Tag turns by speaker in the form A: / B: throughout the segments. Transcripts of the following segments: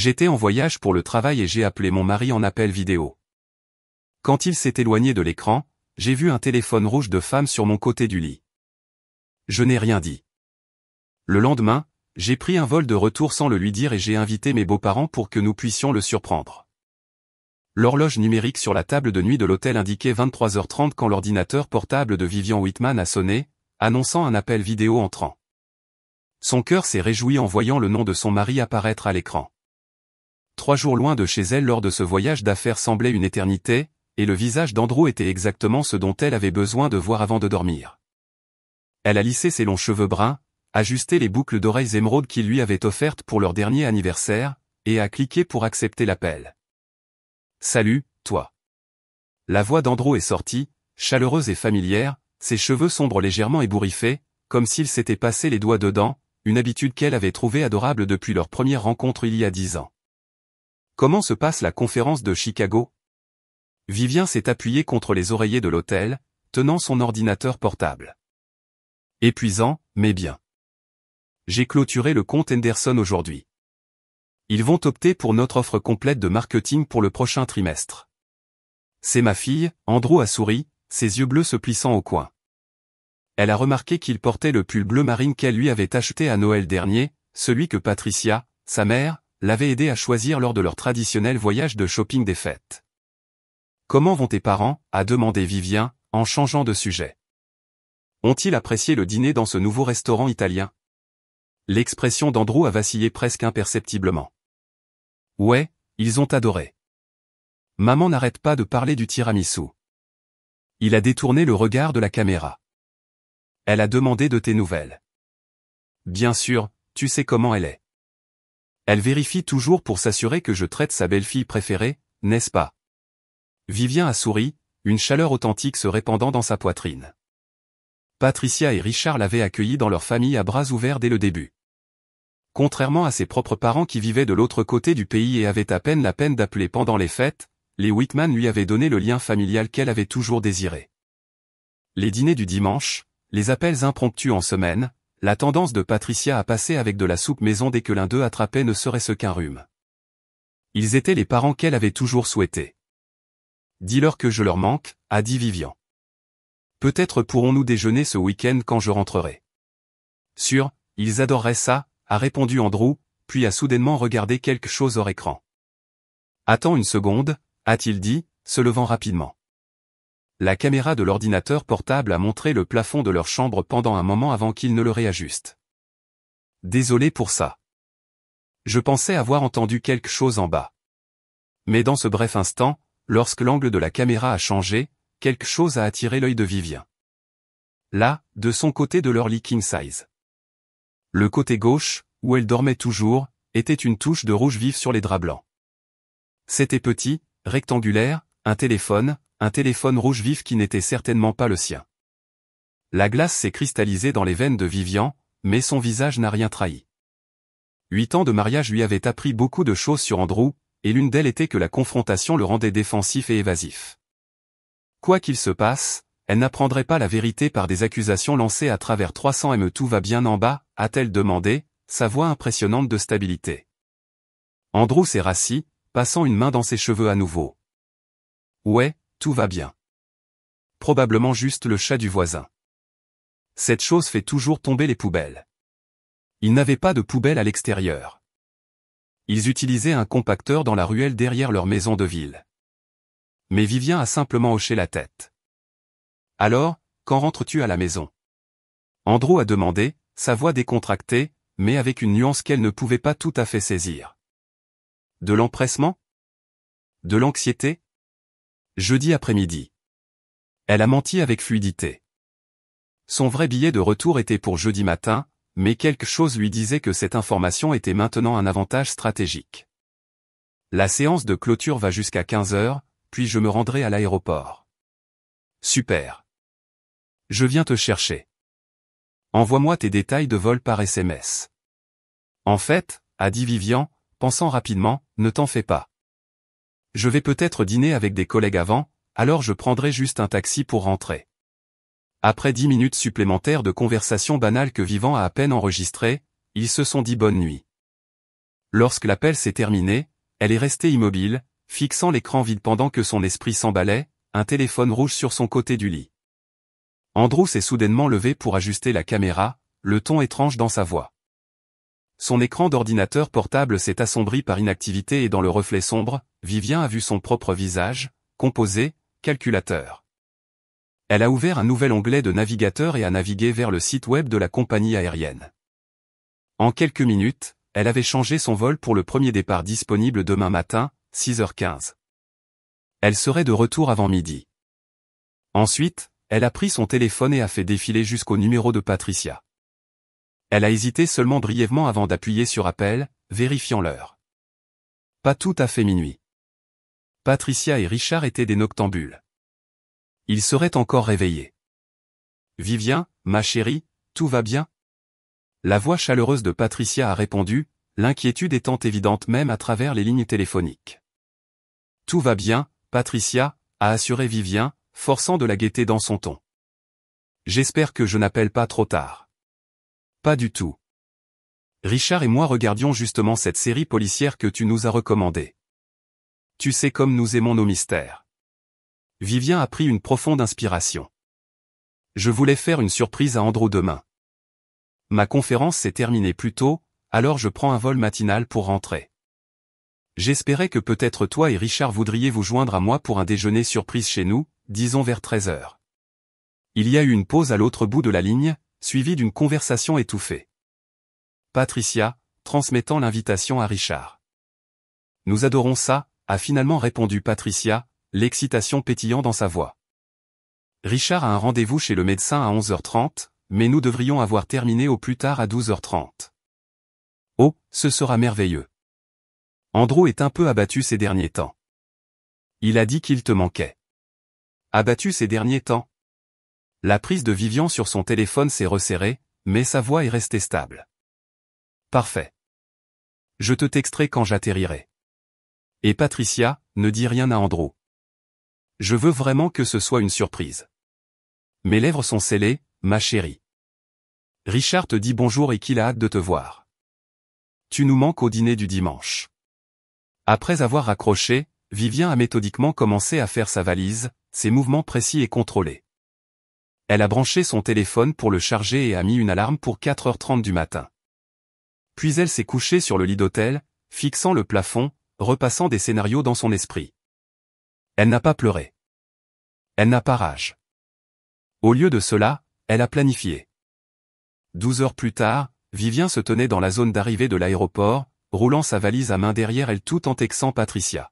A: J'étais en voyage pour le travail et j'ai appelé mon mari en appel vidéo. Quand il s'est éloigné de l'écran, j'ai vu un téléphone rouge de femme sur mon côté du lit. Je n'ai rien dit. Le lendemain, j'ai pris un vol de retour sans le lui dire et j'ai invité mes beaux-parents pour que nous puissions le surprendre. L'horloge numérique sur la table de nuit de l'hôtel indiquait 23h30 quand l'ordinateur portable de Vivian Whitman a sonné, annonçant un appel vidéo entrant. Son cœur s'est réjoui en voyant le nom de son mari apparaître à l'écran. 3 jours loin de chez elle lors de ce voyage d'affaires semblait une éternité, et le visage d'Andrew était exactement ce dont elle avait besoin de voir avant de dormir. Elle a lissé ses longs cheveux bruns, ajusté les boucles d'oreilles émeraudes qu'il lui avait offertes pour leur dernier anniversaire, et a cliqué pour accepter l'appel. « Salut, toi. » La voix d'Andrew est sortie, chaleureuse et familière, ses cheveux sombres légèrement ébouriffés, comme s'il s'était passé les doigts dedans, une habitude qu'elle avait trouvée adorable depuis leur première rencontre il y a 10 ans. Comment se passe la conférence de Chicago? Vivien s'est appuyé contre les oreillers de l'hôtel, tenant son ordinateur portable. Épuisant, mais bien. J'ai clôturé le compte Henderson aujourd'hui. Ils vont opter pour notre offre complète de marketing pour le prochain trimestre. C'est ma fille, Andrew a souri, ses yeux bleus se plissant au coin. Elle a remarqué qu'il portait le pull bleu marine qu'elle lui avait acheté à Noël dernier, celui que Patricia, sa mère, l'avait aidé à choisir lors de leur traditionnel voyage de shopping des fêtes. « Comment vont tes parents ?» a demandé Vivien, en changeant de sujet. « Ont-ils apprécié le dîner dans ce nouveau restaurant italien ?» L'expression d'Andrew a vacillé presque imperceptiblement. « Ouais, ils ont adoré. Maman n'arrête pas de parler du tiramisu. » Il a détourné le regard de la caméra. Elle a demandé de tes nouvelles. « Bien sûr, tu sais comment elle est. Elle vérifie toujours pour s'assurer que je traite sa belle-fille préférée, n'est-ce pas ?» Vivien a souri, une chaleur authentique se répandant dans sa poitrine. Patricia et Richard l'avaient accueilli dans leur famille à bras ouverts dès le début. Contrairement à ses propres parents qui vivaient de l'autre côté du pays et avaient à peine la peine d'appeler pendant les fêtes, les Whitman lui avaient donné le lien familial qu'elle avait toujours désiré. Les dîners du dimanche, les appels impromptus en semaine, la tendance de Patricia à passer avec de la soupe maison dès que l'un d'eux attrapait ne serait-ce qu'un rhume. Ils étaient les parents qu'elle avait toujours souhaités. « Dis-leur que je leur manque », a dit Vivien. « Peut-être pourrons-nous déjeuner ce week-end quand je rentrerai. »« Sûr, ils adoreraient ça », a répondu Andrew, puis a soudainement regardé quelque chose hors écran. « Attends une seconde », a-t-il dit, se levant rapidement. La caméra de l'ordinateur portable a montré le plafond de leur chambre pendant un moment avant qu'il ne le réajuste. « Désolé pour ça. Je pensais avoir entendu quelque chose en bas. » Mais dans ce bref instant, lorsque l'angle de la caméra a changé, quelque chose a attiré l'œil de Vivien. Là, de son côté de leur lit king size. Le côté gauche, où elle dormait toujours, était une touche de rouge vif sur les draps blancs. C'était petit, rectangulaire, un téléphone rouge vif qui n'était certainement pas le sien. La glace s'est cristallisée dans les veines de Vivien, mais son visage n'a rien trahi. 8 ans de mariage lui avaient appris beaucoup de choses sur Andrew, et l'une d'elles était que la confrontation le rendait défensif et évasif. Quoi qu'il se passe, elle n'apprendrait pas la vérité par des accusations lancées à travers 300 m. Tout va bien en bas, a-t-elle demandé, sa voix impressionnante de stabilité. Andrew s'est rassis, passant une main dans ses cheveux à nouveau. Ouais, tout va bien. Probablement juste le chat du voisin. Cette chose fait toujours tomber les poubelles. Ils n'avaient pas de poubelle à l'extérieur. Ils utilisaient un compacteur dans la ruelle derrière leur maison de ville. Mais Vivien a simplement hoché la tête. Alors, quand rentres-tu à la maison? Andrew a demandé, sa voix décontractée, mais avec une nuance qu'elle ne pouvait pas tout à fait saisir. De l'empressement? De l'anxiété? Jeudi après-midi. Elle a menti avec fluidité. Son vrai billet de retour était pour jeudi matin, mais quelque chose lui disait que cette information était maintenant un avantage stratégique. La séance de clôture va jusqu'à 15 h, puis je me rendrai à l'aéroport. Super. Je viens te chercher. Envoie-moi tes détails de vol par SMS. En fait, a dit Vivien, pensant rapidement, ne t'en fais pas. Je vais peut-être dîner avec des collègues avant, alors je prendrai juste un taxi pour rentrer. Après 10 minutes supplémentaires de conversation banale que Vivien a à peine enregistrée, ils se sont dit bonne nuit. Lorsque l'appel s'est terminé, elle est restée immobile, fixant l'écran vide pendant que son esprit s'emballait, un téléphone rouge sur son côté du lit. Andrew s'est soudainement levé pour ajuster la caméra, le ton étrange dans sa voix. Son écran d'ordinateur portable s'est assombri par inactivité et dans le reflet sombre, Vivien a vu son propre visage, composé, calculateur. Elle a ouvert un nouvel onglet de navigateur et a navigué vers le site web de la compagnie aérienne. En quelques minutes, elle avait changé son vol pour le premier départ disponible demain matin, 6h15. Elle serait de retour avant midi. Ensuite, elle a pris son téléphone et a fait défiler jusqu'au numéro de Patricia. Elle a hésité seulement brièvement avant d'appuyer sur appel, vérifiant l'heure. Pas tout à fait minuit. Patricia et Richard étaient des noctambules. Ils seraient encore réveillés. Vivien, ma chérie, tout va bien? La voix chaleureuse de Patricia a répondu, l'inquiétude étant évidente même à travers les lignes téléphoniques. Tout va bien, Patricia, a assuré Vivien, forçant de la gaieté dans son ton. J'espère que je n'appelle pas trop tard. Pas du tout. Richard et moi regardions justement cette série policière que tu nous as recommandée. Tu sais comme nous aimons nos mystères. Vivien a pris une profonde inspiration. Je voulais faire une surprise à Andrew demain. Ma conférence s'est terminée plus tôt, alors je prends un vol matinal pour rentrer. J'espérais que peut-être toi et Richard voudriez vous joindre à moi pour un déjeuner surprise chez nous, disons vers 13h. Il y a eu une pause à l'autre bout de la ligne, suivie d'une conversation étouffée. Patricia, transmettant l'invitation à Richard. Nous adorons ça, a finalement répondu Patricia, l'excitation pétillant dans sa voix. Richard a un rendez-vous chez le médecin à 11h30, mais nous devrions avoir terminé au plus tard à 12h30. Oh, ce sera merveilleux. Andrew est un peu abattu ces derniers temps. Il a dit qu'il te manquait. Abattu ces derniers temps? La prise de Vivien sur son téléphone s'est resserrée, mais sa voix est restée stable. Parfait. Je te texterai quand j'atterrirai. Et Patricia, ne dis rien à Andrew. Je veux vraiment que ce soit une surprise. Mes lèvres sont scellées, ma chérie. Richard te dit bonjour et qu'il a hâte de te voir. Tu nous manques au dîner du dimanche. Après avoir raccroché, Vivien a méthodiquement commencé à faire sa valise, ses mouvements précis et contrôlés. Elle a branché son téléphone pour le charger et a mis une alarme pour 4h30 du matin. Puis elle s'est couchée sur le lit d'hôtel, fixant le plafond, repassant des scénarios dans son esprit. Elle n'a pas pleuré. Elle n'a pas rage. Au lieu de cela, elle a planifié. 12 heures plus tard, Vivien se tenait dans la zone d'arrivée de l'aéroport, roulant sa valise à main derrière elle tout en textant Patricia.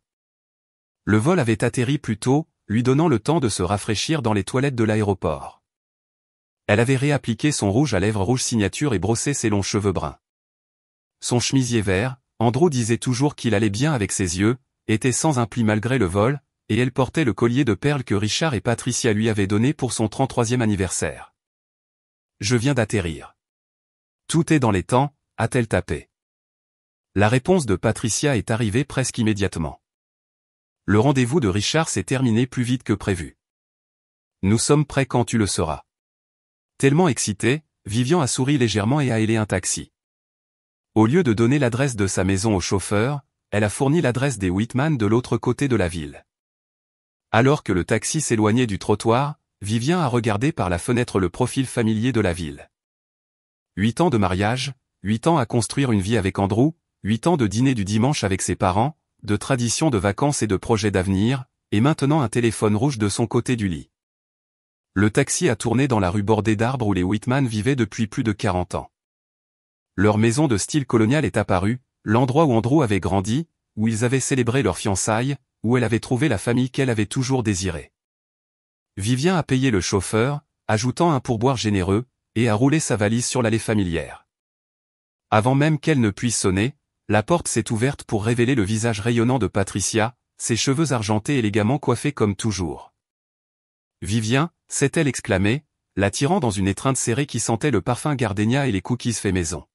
A: Le vol avait atterri plus tôt, lui donnant le temps de se rafraîchir dans les toilettes de l'aéroport. Elle avait réappliqué son rouge à lèvres rouge signature et brossé ses longs cheveux bruns. Son chemisier vert, Andrew disait toujours qu'il allait bien avec ses yeux, était sans un pli malgré le vol, et elle portait le collier de perles que Richard et Patricia lui avaient donné pour son 33e anniversaire. Je viens d'atterrir. Tout est dans les temps, a-t-elle tapé. La réponse de Patricia est arrivée presque immédiatement. Le rendez-vous de Richard s'est terminé plus vite que prévu. Nous sommes prêts quand tu le seras. Tellement excité, Vivien a souri légèrement et a hélé un taxi. Au lieu de donner l'adresse de sa maison au chauffeur, elle a fourni l'adresse des Whitman de l'autre côté de la ville. Alors que le taxi s'éloignait du trottoir, Vivien a regardé par la fenêtre le profil familier de la ville. 8 ans de mariage, 8 ans à construire une vie avec Andrew, 8 ans de dîner du dimanche avec ses parents, de traditions de vacances et de projets d'avenir, et maintenant un téléphone rouge de son côté du lit. Le taxi a tourné dans la rue bordée d'arbres où les Whitman vivaient depuis plus de 40 ans. Leur maison de style colonial est apparue, l'endroit où Andrew avait grandi, où ils avaient célébré leurs fiançailles, où elle avait trouvé la famille qu'elle avait toujours désirée. Vivien a payé le chauffeur, ajoutant un pourboire généreux, et a roulé sa valise sur l'allée familière. Avant même qu'elle ne puisse sonner, la porte s'est ouverte pour révéler le visage rayonnant de Patricia, ses cheveux argentés élégamment coiffés comme toujours. Vivien, s'est-elle exclamée, l'attirant dans une étreinte serrée qui sentait le parfum gardénia et les cookies faits maison.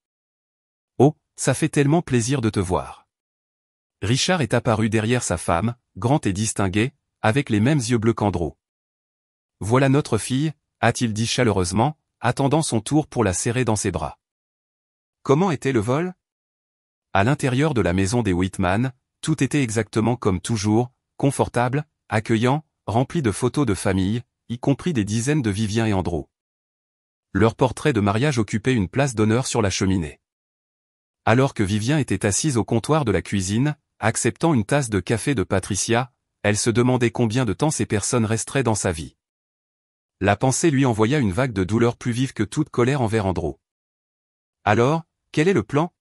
A: Oh, ça fait tellement plaisir de te voir. Richard est apparu derrière sa femme, grand et distingué, avec les mêmes yeux bleus qu'Andrew. Voilà notre fille, a-t-il dit chaleureusement, attendant son tour pour la serrer dans ses bras. Comment était le vol? À l'intérieur de la maison des Whitman, tout était exactement comme toujours, confortable, accueillant, rempli de photos de famille, y compris des dizaines de Vivien et Andrew. Leur portrait de mariage occupait une place d'honneur sur la cheminée. Alors que Vivien était assise au comptoir de la cuisine, acceptant une tasse de café de Patricia, elle se demandait combien de temps ces personnes resteraient dans sa vie. La pensée lui envoya une vague de douleur plus vive que toute colère envers Andrew. Alors, quel est le plan ?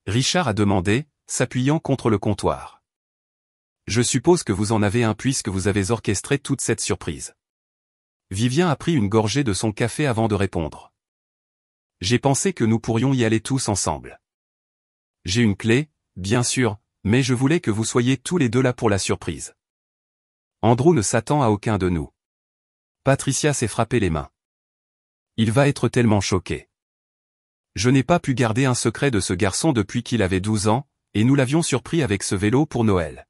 A: Richard a demandé, s'appuyant contre le comptoir. Je suppose que vous en avez un puisque vous avez orchestré toute cette surprise. Vivien a pris une gorgée de son café avant de répondre. J'ai pensé que nous pourrions y aller tous ensemble. J'ai une clé, bien sûr, mais je voulais que vous soyez tous les deux là pour la surprise. Andrew ne s'attend à aucun de nous. Patricia s'est frappé les mains. Il va être tellement choqué. Je n'ai pas pu garder un secret de ce garçon depuis qu'il avait 12 ans, et nous l'avions surpris avec ce vélo pour Noël.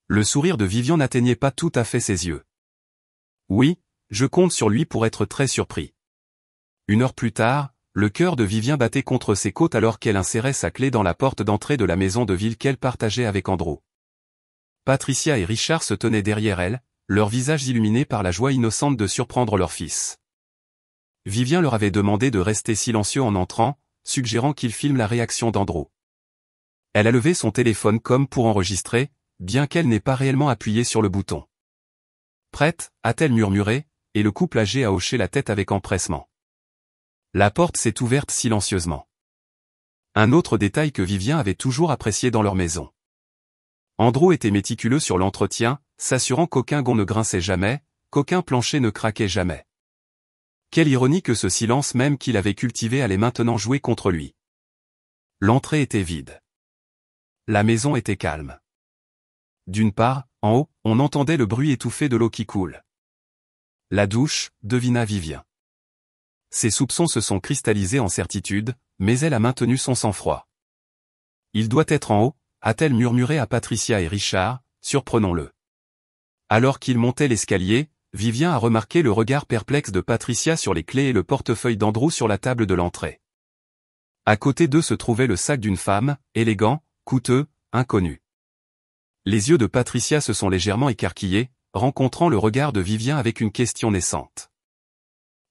A: Le sourire de Vivien n'atteignait pas tout à fait ses yeux. Oui, je compte sur lui pour être très surpris. 1 heure plus tard, le cœur de Vivien battait contre ses côtes alors qu'elle insérait sa clé dans la porte d'entrée de la maison de ville qu'elle partageait avec Andrew. Patricia et Richard se tenaient derrière elle, leurs visages illuminés par la joie innocente de surprendre leur fils. Vivien leur avait demandé de rester silencieux en entrant, suggérant qu'ils filment la réaction d'Andrew. Elle a levé son téléphone comme pour enregistrer, bien qu'elle n'ait pas réellement appuyé sur le bouton. Prête, a-t-elle murmuré, et le couple âgé a hoché la tête avec empressement. La porte s'est ouverte silencieusement. Un autre détail que Vivien avait toujours apprécié dans leur maison. Andrew était méticuleux sur l'entretien, s'assurant qu'aucun gond ne grinçait jamais, qu'aucun plancher ne craquait jamais. Quelle ironie que ce silence même qu'il avait cultivé allait maintenant jouer contre lui. L'entrée était vide. La maison était calme. D'une part, en haut, on entendait le bruit étouffé de l'eau qui coule. La douche, devina Vivien. Ses soupçons se sont cristallisés en certitude, mais elle a maintenu son sang-froid. Il doit être en haut, a-t-elle murmuré à Patricia et Richard, surprenons-le. Alors qu'ils montaient l'escalier, Vivien a remarqué le regard perplexe de Patricia sur les clés et le portefeuille d'Andrew sur la table de l'entrée. À côté d'eux se trouvait le sac d'une femme, élégant, coûteux, inconnu. Les yeux de Patricia se sont légèrement écarquillés, rencontrant le regard de Vivien avec une question naissante.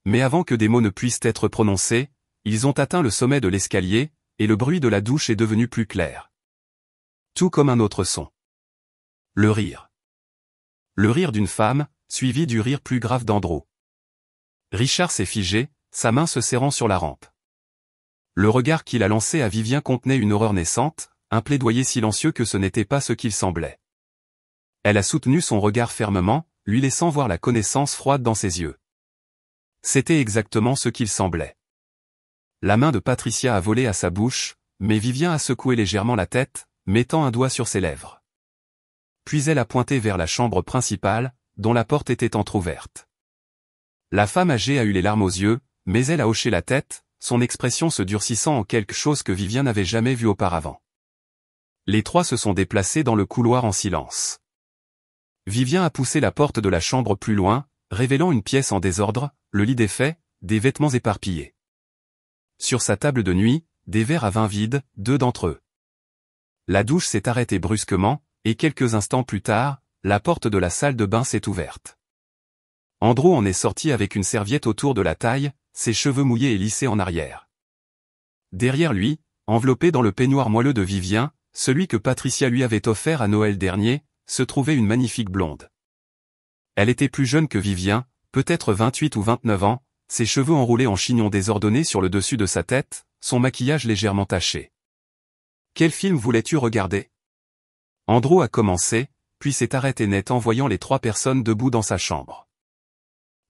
A: Mais avant que des mots ne puissent être prononcés, ils ont atteint le sommet de l'escalier, et le bruit de la douche est devenu plus clair. Tout comme un autre son. Le rire. Le rire d'une femme, suivi du rire plus grave d'Andrew. Richard s'est figé, sa main se serrant sur la rampe. Le regard qu'il a lancé à Vivien contenait une horreur naissante, un plaidoyer silencieux que ce n'était pas ce qu'il semblait. Elle a soutenu son regard fermement, lui laissant voir la connaissance froide dans ses yeux. C'était exactement ce qu'il semblait. La main de Patricia a volé à sa bouche, mais Vivien a secoué légèrement la tête, mettant un doigt sur ses lèvres. Puis elle a pointé vers la chambre principale, dont la porte était entr'ouverte. La femme âgée a eu les larmes aux yeux, mais elle a hoché la tête, son expression se durcissant en quelque chose que Vivien n'avait jamais vu auparavant. Les trois se sont déplacés dans le couloir en silence. Vivien a poussé la porte de la chambre plus loin, révélant une pièce en désordre, le lit défait, des vêtements éparpillés. Sur sa table de nuit, des verres à vin vides, 2 d'entre eux. La douche s'est arrêtée brusquement, et quelques instants plus tard, la porte de la salle de bain s'est ouverte. Andrew en est sorti avec une serviette autour de la taille, ses cheveux mouillés et lissés en arrière. Derrière lui, enveloppé dans le peignoir moelleux de Vivien, celui que Patricia lui avait offert à Noël dernier, se trouvait une magnifique blonde. Elle était plus jeune que Vivien, peut-être 28 ou 29 ans, ses cheveux enroulés en chignon désordonnés sur le dessus de sa tête, son maquillage légèrement taché. « Quel film voulais-tu regarder ?» Andrew a commencé, puis s'est arrêté net en voyant les 3 personnes debout dans sa chambre.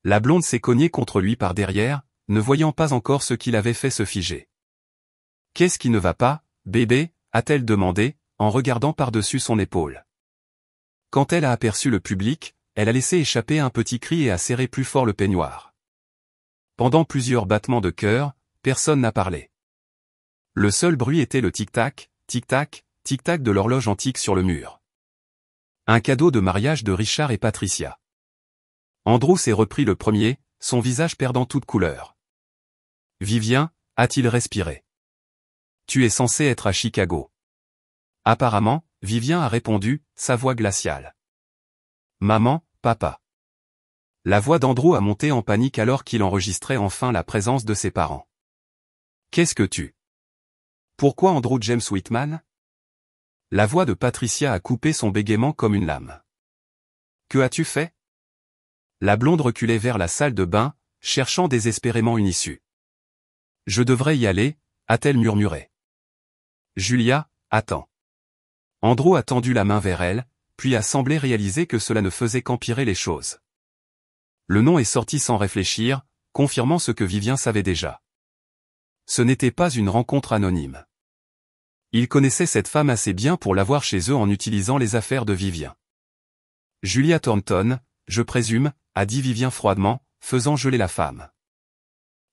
A: La blonde s'est cognée contre lui par derrière, ne voyant pas encore ce qu'il avait fait se figer. « Qu'est-ce qui ne va pas, bébé ?» a-t-elle demandé, en regardant par-dessus son épaule. Quand elle a aperçu le public, elle a laissé échapper un petit cri et a serré plus fort le peignoir. Pendant plusieurs battements de cœur, personne n'a parlé. Le seul bruit était le tic-tac, tic-tac, tic-tac de l'horloge antique sur le mur. Un cadeau de mariage de Richard et Patricia. Andrew s'est repris le premier, son visage perdant toute couleur. Vivien, a-t-il respiré. Tu es censé être à Chicago. Apparemment, Vivien a répondu, sa voix glaciale. Maman, papa. La voix d'Andrew a monté en panique alors qu'il enregistrait enfin la présence de ses parents. Qu'est-ce que tu... Pourquoi Andrew James Whitman? La voix de Patricia a coupé son bégaiement comme une lame. Que as-tu fait? La blonde reculait vers la salle de bain, cherchant désespérément une issue. Je devrais y aller, a-t-elle murmuré. Julia, attends. Andrew a tendu la main vers elle, puis a semblé réaliser que cela ne faisait qu'empirer les choses. Le nom est sorti sans réfléchir, confirmant ce que Vivien savait déjà. Ce n'était pas une rencontre anonyme. Il connaissait cette femme assez bien pour l'avoir chez eux en utilisant les affaires de Vivien. Julia Thornton, je présume, a dit Vivien froidement, faisant geler la femme.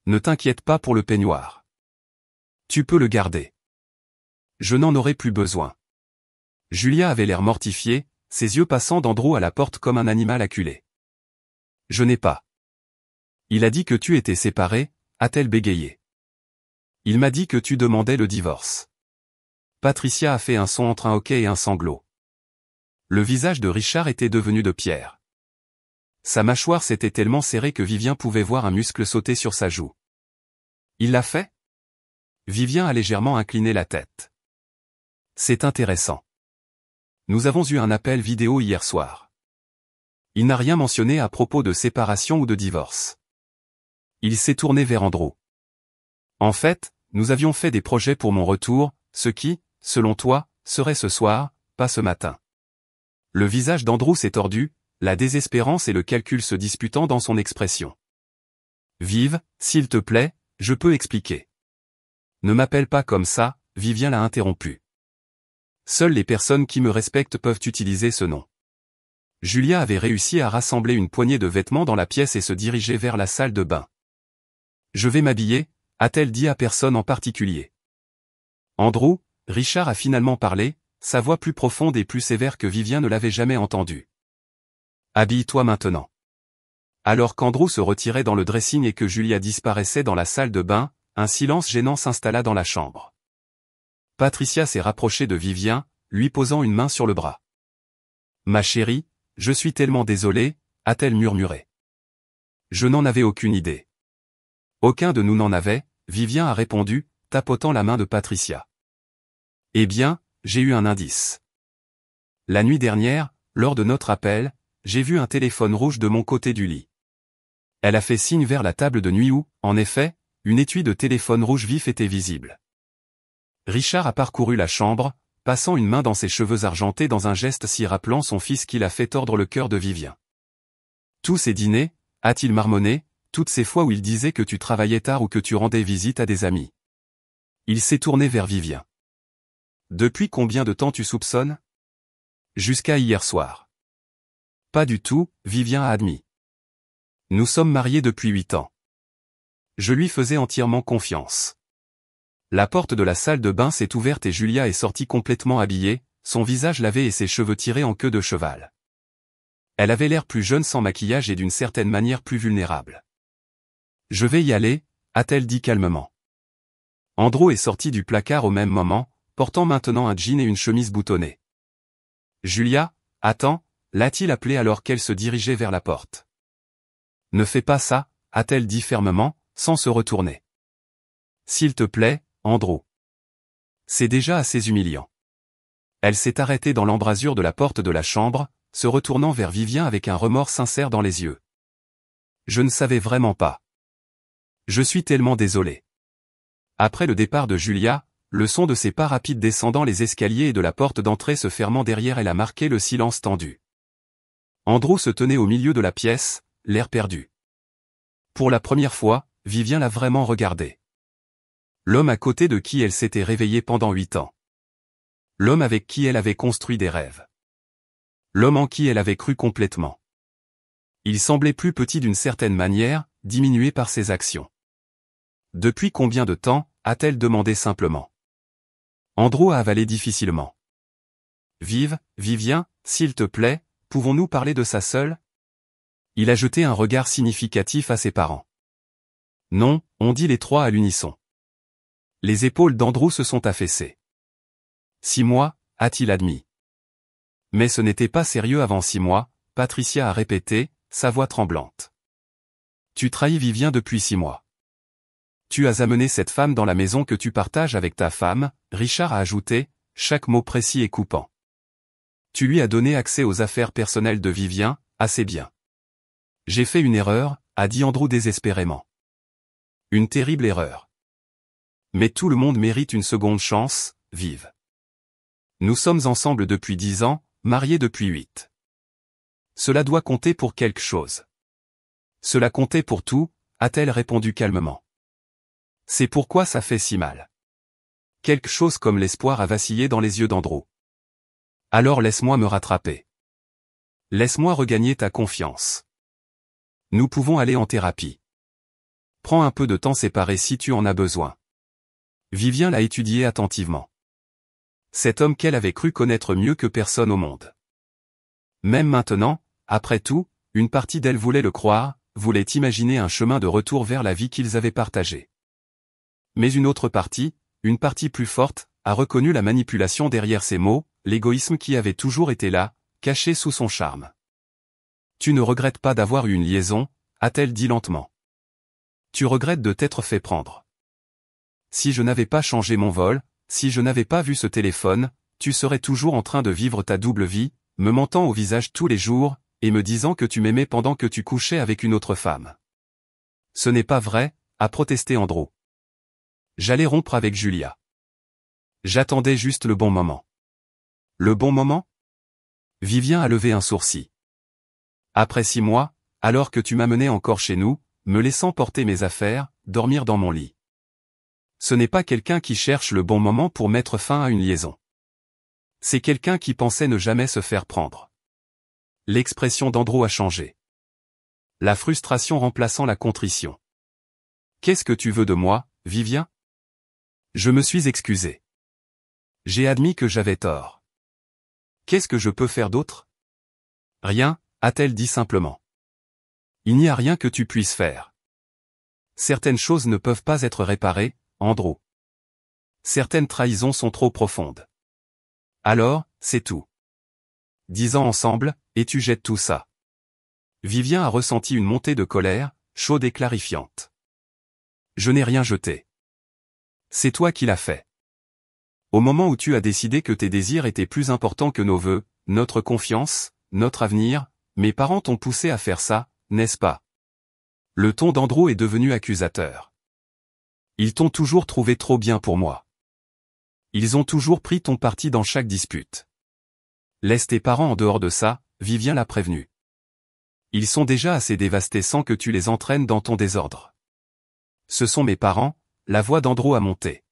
A: Ne t'inquiète pas pour le peignoir. Tu peux le garder. Je n'en aurai plus besoin. Julia avait l'air mortifiée, ses yeux passant d'Andrew à la porte comme un animal acculé. Je n'ai pas. Il a dit que tu étais séparés, a-t-elle bégayé. Il m'a dit que tu demandais le divorce. Patricia a fait un son entre un hoquet et un sanglot. Le visage de Richard était devenu de pierre. Sa mâchoire s'était tellement serrée que Vivien pouvait voir un muscle sauter sur sa joue. Il l'a fait? Vivien a légèrement incliné la tête. C'est intéressant. Nous avons eu un appel vidéo hier soir. Il n'a rien mentionné à propos de séparation ou de divorce. Il s'est tourné vers Andrew. En fait, nous avions fait des projets pour mon retour, ce qui, selon toi, serait ce soir, pas ce matin. Le visage d'Andrew s'est tordu, la désespérance et le calcul se disputant dans son expression. Vive, s'il te plaît, je peux expliquer. Ne m'appelle pas comme ça, Vivien l'a interrompu. Seules les personnes qui me respectent peuvent utiliser ce nom. Julia avait réussi à rassembler une poignée de vêtements dans la pièce et se diriger vers la salle de bain. Je vais m'habiller, a-t-elle dit à personne en particulier. Andrew, Richard a finalement parlé, sa voix plus profonde et plus sévère que Vivien ne l'avait jamais entendue. Habille-toi maintenant. Alors qu'Andrew se retirait dans le dressing et que Julia disparaissait dans la salle de bain, un silence gênant s'installa dans la chambre. Patricia s'est rapprochée de Vivien, lui posant une main sur le bras. Ma chérie, je suis tellement désolée, a-t-elle murmuré. Je n'en avais aucune idée. Aucun de nous n'en avait, Vivien a répondu, tapotant la main de Patricia. Eh bien, j'ai eu un indice. La nuit dernière, lors de notre appel, j'ai vu un téléphone rouge de mon côté du lit. Elle a fait signe vers la table de nuit où, en effet, une étui de téléphone rouge vif était visible. Richard a parcouru la chambre, passant une main dans ses cheveux argentés dans un geste si rappelant son fils qu'il a fait tordre le cœur de Vivien. Tous ces dîners, a-t-il marmonné, toutes ces fois où il disait que tu travaillais tard ou que tu rendais visite à des amis. Il s'est tourné vers Vivien. Depuis combien de temps tu soupçonnes? Jusqu'à hier soir. Pas du tout, Vivien a admis. Nous sommes mariés depuis 8 ans. Je lui faisais entièrement confiance. La porte de la salle de bain s'est ouverte et Julia est sortie complètement habillée, son visage lavé et ses cheveux tirés en queue de cheval. Elle avait l'air plus jeune sans maquillage et d'une certaine manière plus vulnérable. Je vais y aller, a-t-elle dit calmement. Andrew est sorti du placard au même moment, portant maintenant un jean et une chemise boutonnée. Julia, attends, l'a-t-il appelé alors qu'elle se dirigeait vers la porte. Ne fais pas ça, a-t-elle dit fermement, sans se retourner. S'il te plaît, Andrew. C'est déjà assez humiliant. Elle s'est arrêtée dans l'embrasure de la porte de la chambre, se retournant vers Vivien avec un remords sincère dans les yeux. Je ne savais vraiment pas. Je suis tellement désolé. Après le départ de Julia, le son de ses pas rapides descendant les escaliers et de la porte d'entrée se fermant derrière elle a marqué le silence tendu. Andrew se tenait au milieu de la pièce, l'air perdu. Pour la première fois, Vivien l'a vraiment regardé. L'homme à côté de qui elle s'était réveillée pendant 8 ans. L'homme avec qui elle avait construit des rêves. L'homme en qui elle avait cru complètement. Il semblait plus petit d'une certaine manière, diminué par ses actions. Depuis combien de temps, a-t-elle demandé simplement. Andrew a avalé difficilement. Vivien, s'il te plaît, pouvons-nous parler de ça seul? Il a jeté un regard significatif à ses parents. Non, on dit les trois à l'unisson. Les épaules d'Andrew se sont affaissées. 6 mois, a-t-il admis. Mais ce n'était pas sérieux avant 6 mois, Patricia a répété, sa voix tremblante. Tu trahis Vivien depuis 6 mois. Tu as amené cette femme dans la maison que tu partages avec ta femme, Richard a ajouté, chaque mot précis et coupant. Tu lui as donné accès aux affaires personnelles de Vivien, assez bien. J'ai fait une erreur, a dit Andrew désespérément. Une terrible erreur. Mais tout le monde mérite une seconde chance, Viv. Nous sommes ensemble depuis 10 ans, mariés depuis 8. Cela doit compter pour quelque chose. Cela comptait pour tout, a-t-elle répondu calmement. C'est pourquoi ça fait si mal. Quelque chose comme l'espoir a vacillé dans les yeux d'Andrew. Alors laisse-moi me rattraper. Laisse-moi regagner ta confiance. Nous pouvons aller en thérapie. Prends un peu de temps séparé si tu en as besoin. Vivien l'a étudié attentivement. Cet homme qu'elle avait cru connaître mieux que personne au monde. Même maintenant, après tout, une partie d'elle voulait le croire, voulait imaginer un chemin de retour vers la vie qu'ils avaient partagée. Mais une autre partie, une partie plus forte, a reconnu la manipulation derrière ces mots, l'égoïsme qui avait toujours été là, caché sous son charme. Tu ne regrettes pas d'avoir eu une liaison, a-t-elle dit lentement. Tu regrettes de t'être fait prendre. Si je n'avais pas changé mon vol, si je n'avais pas vu ce téléphone, tu serais toujours en train de vivre ta double vie, me mentant au visage tous les jours, et me disant que tu m'aimais pendant que tu couchais avec une autre femme. Ce n'est pas vrai, a protesté Andrew. J'allais rompre avec Julia. J'attendais juste le bon moment. Le bon moment? Vivien a levé un sourcil. Après 6 mois, alors que tu m'amenais encore chez nous, me laissant porter mes affaires, dormir dans mon lit. Ce n'est pas quelqu'un qui cherche le bon moment pour mettre fin à une liaison. C'est quelqu'un qui pensait ne jamais se faire prendre. L'expression d'Andrew a changé. La frustration remplaçant la contrition. Qu'est-ce que tu veux de moi, Vivien? Je me suis excusé. J'ai admis que j'avais tort. Qu'est-ce que je peux faire d'autre? Rien, a-t-elle dit simplement. Il n'y a rien que tu puisses faire. Certaines choses ne peuvent pas être réparées, Andrew. Certaines trahisons sont trop profondes. Alors, c'est tout. 10 ans ensemble, et tu jettes tout ça. Vivien a ressenti une montée de colère, chaude et clarifiante. Je n'ai rien jeté. C'est toi qui l'as fait. Au moment où tu as décidé que tes désirs étaient plus importants que nos vœux, notre confiance, notre avenir, mes parents t'ont poussé à faire ça, n'est-ce pas? Le ton d'Andrew est devenu accusateur. Ils t'ont toujours trouvé trop bien pour moi. Ils ont toujours pris ton parti dans chaque dispute. Laisse tes parents en dehors de ça, Vivien l'a prévenu. Ils sont déjà assez dévastés sans que tu les entraînes dans ton désordre. Ce sont mes parents, la voix d'Andrew a monté.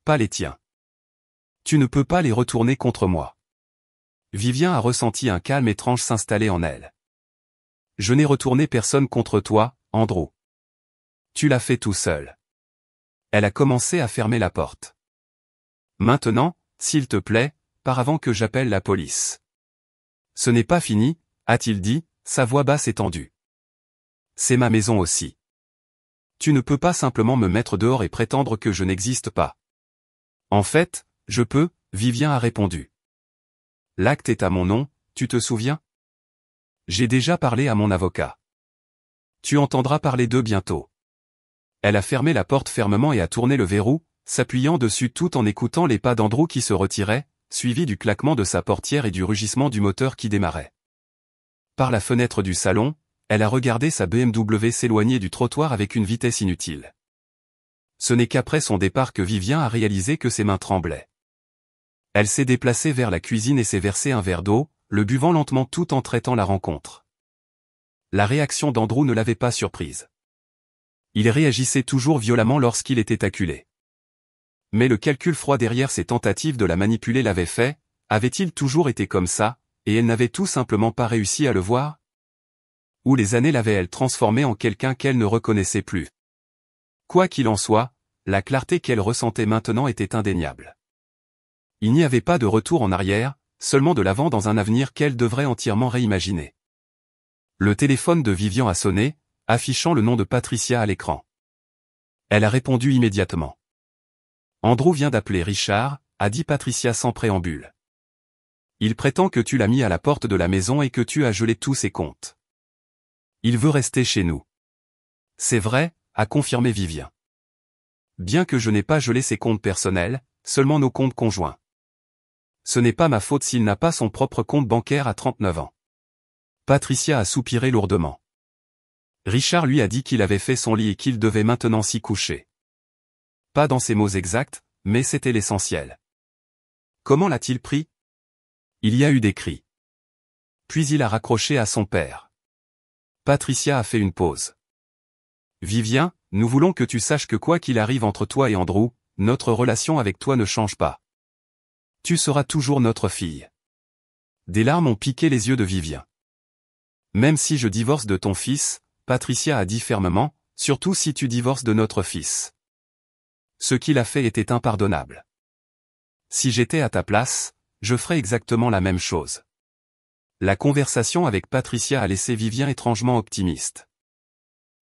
A: Pas les tiens. Tu ne peux pas les retourner contre moi. Vivien a ressenti un calme étrange s'installer en elle. Je n'ai retourné personne contre toi, Andrew. Tu l'as fait tout seul. Elle a commencé à fermer la porte. Maintenant, s'il te plaît, pars avant que j'appelle la police. Ce n'est pas fini, a-t-il dit, sa voix basse et tendue. C'est ma maison aussi. Tu ne peux pas simplement me mettre dehors et prétendre que je n'existe pas. En fait, je peux, Vivien a répondu. L'acte est à mon nom, tu te souviens? J'ai déjà parlé à mon avocat. Tu entendras parler d'eux bientôt. Elle a fermé la porte fermement et a tourné le verrou, s'appuyant dessus tout en écoutant les pas d'Andrew qui se retiraient, suivis du claquement de sa portière et du rugissement du moteur qui démarrait. Par la fenêtre du salon, elle a regardé sa BMW s'éloigner du trottoir avec une vitesse inutile. Ce n'est qu'après son départ que Vivien a réalisé que ses mains tremblaient. Elle s'est déplacée vers la cuisine et s'est versé un verre d'eau, le buvant lentement tout en traitant la rencontre. La réaction d'Andrew ne l'avait pas surprise. Il réagissait toujours violemment lorsqu'il était acculé. Mais le calcul froid derrière ses tentatives de la manipuler l'avait fait, avait-il toujours été comme ça, et elle n'avait tout simplement pas réussi à le voir? Ou les années l'avaient-elles transformé en quelqu'un qu'elle ne reconnaissait plus? Quoi qu'il en soit, la clarté qu'elle ressentait maintenant était indéniable. Il n'y avait pas de retour en arrière, seulement de l'avant dans un avenir qu'elle devrait entièrement réimaginer. Le téléphone de Vivien a sonné, affichant le nom de Patricia à l'écran. Elle a répondu immédiatement. Andrew vient d'appeler Richard, a dit Patricia sans préambule. Il prétend que tu l'as mis à la porte de la maison et que tu as gelé tous ses comptes. Il veut rester chez nous. C'est vrai, a confirmé Vivien. Bien que je n'ai pas gelé ses comptes personnels, seulement nos comptes conjoints. Ce n'est pas ma faute s'il n'a pas son propre compte bancaire à 39 ans. Patricia a soupiré lourdement. Richard lui a dit qu'il avait fait son lit et qu'il devait maintenant s'y coucher. Pas dans ses mots exacts, mais c'était l'essentiel. Comment l'a-t-il pris? Il y a eu des cris. Puis il a raccroché à son père. Patricia a fait une pause. Vivien, nous voulons que tu saches que quoi qu'il arrive entre toi et Andrew, notre relation avec toi ne change pas. Tu seras toujours notre fille. Des larmes ont piqué les yeux de Vivien. Même si je divorce de ton fils, Patricia a dit fermement, surtout si tu divorces de notre fils. Ce qu'il a fait était impardonnable. Si j'étais à ta place, je ferais exactement la même chose. La conversation avec Patricia a laissé Vivien étrangement optimiste.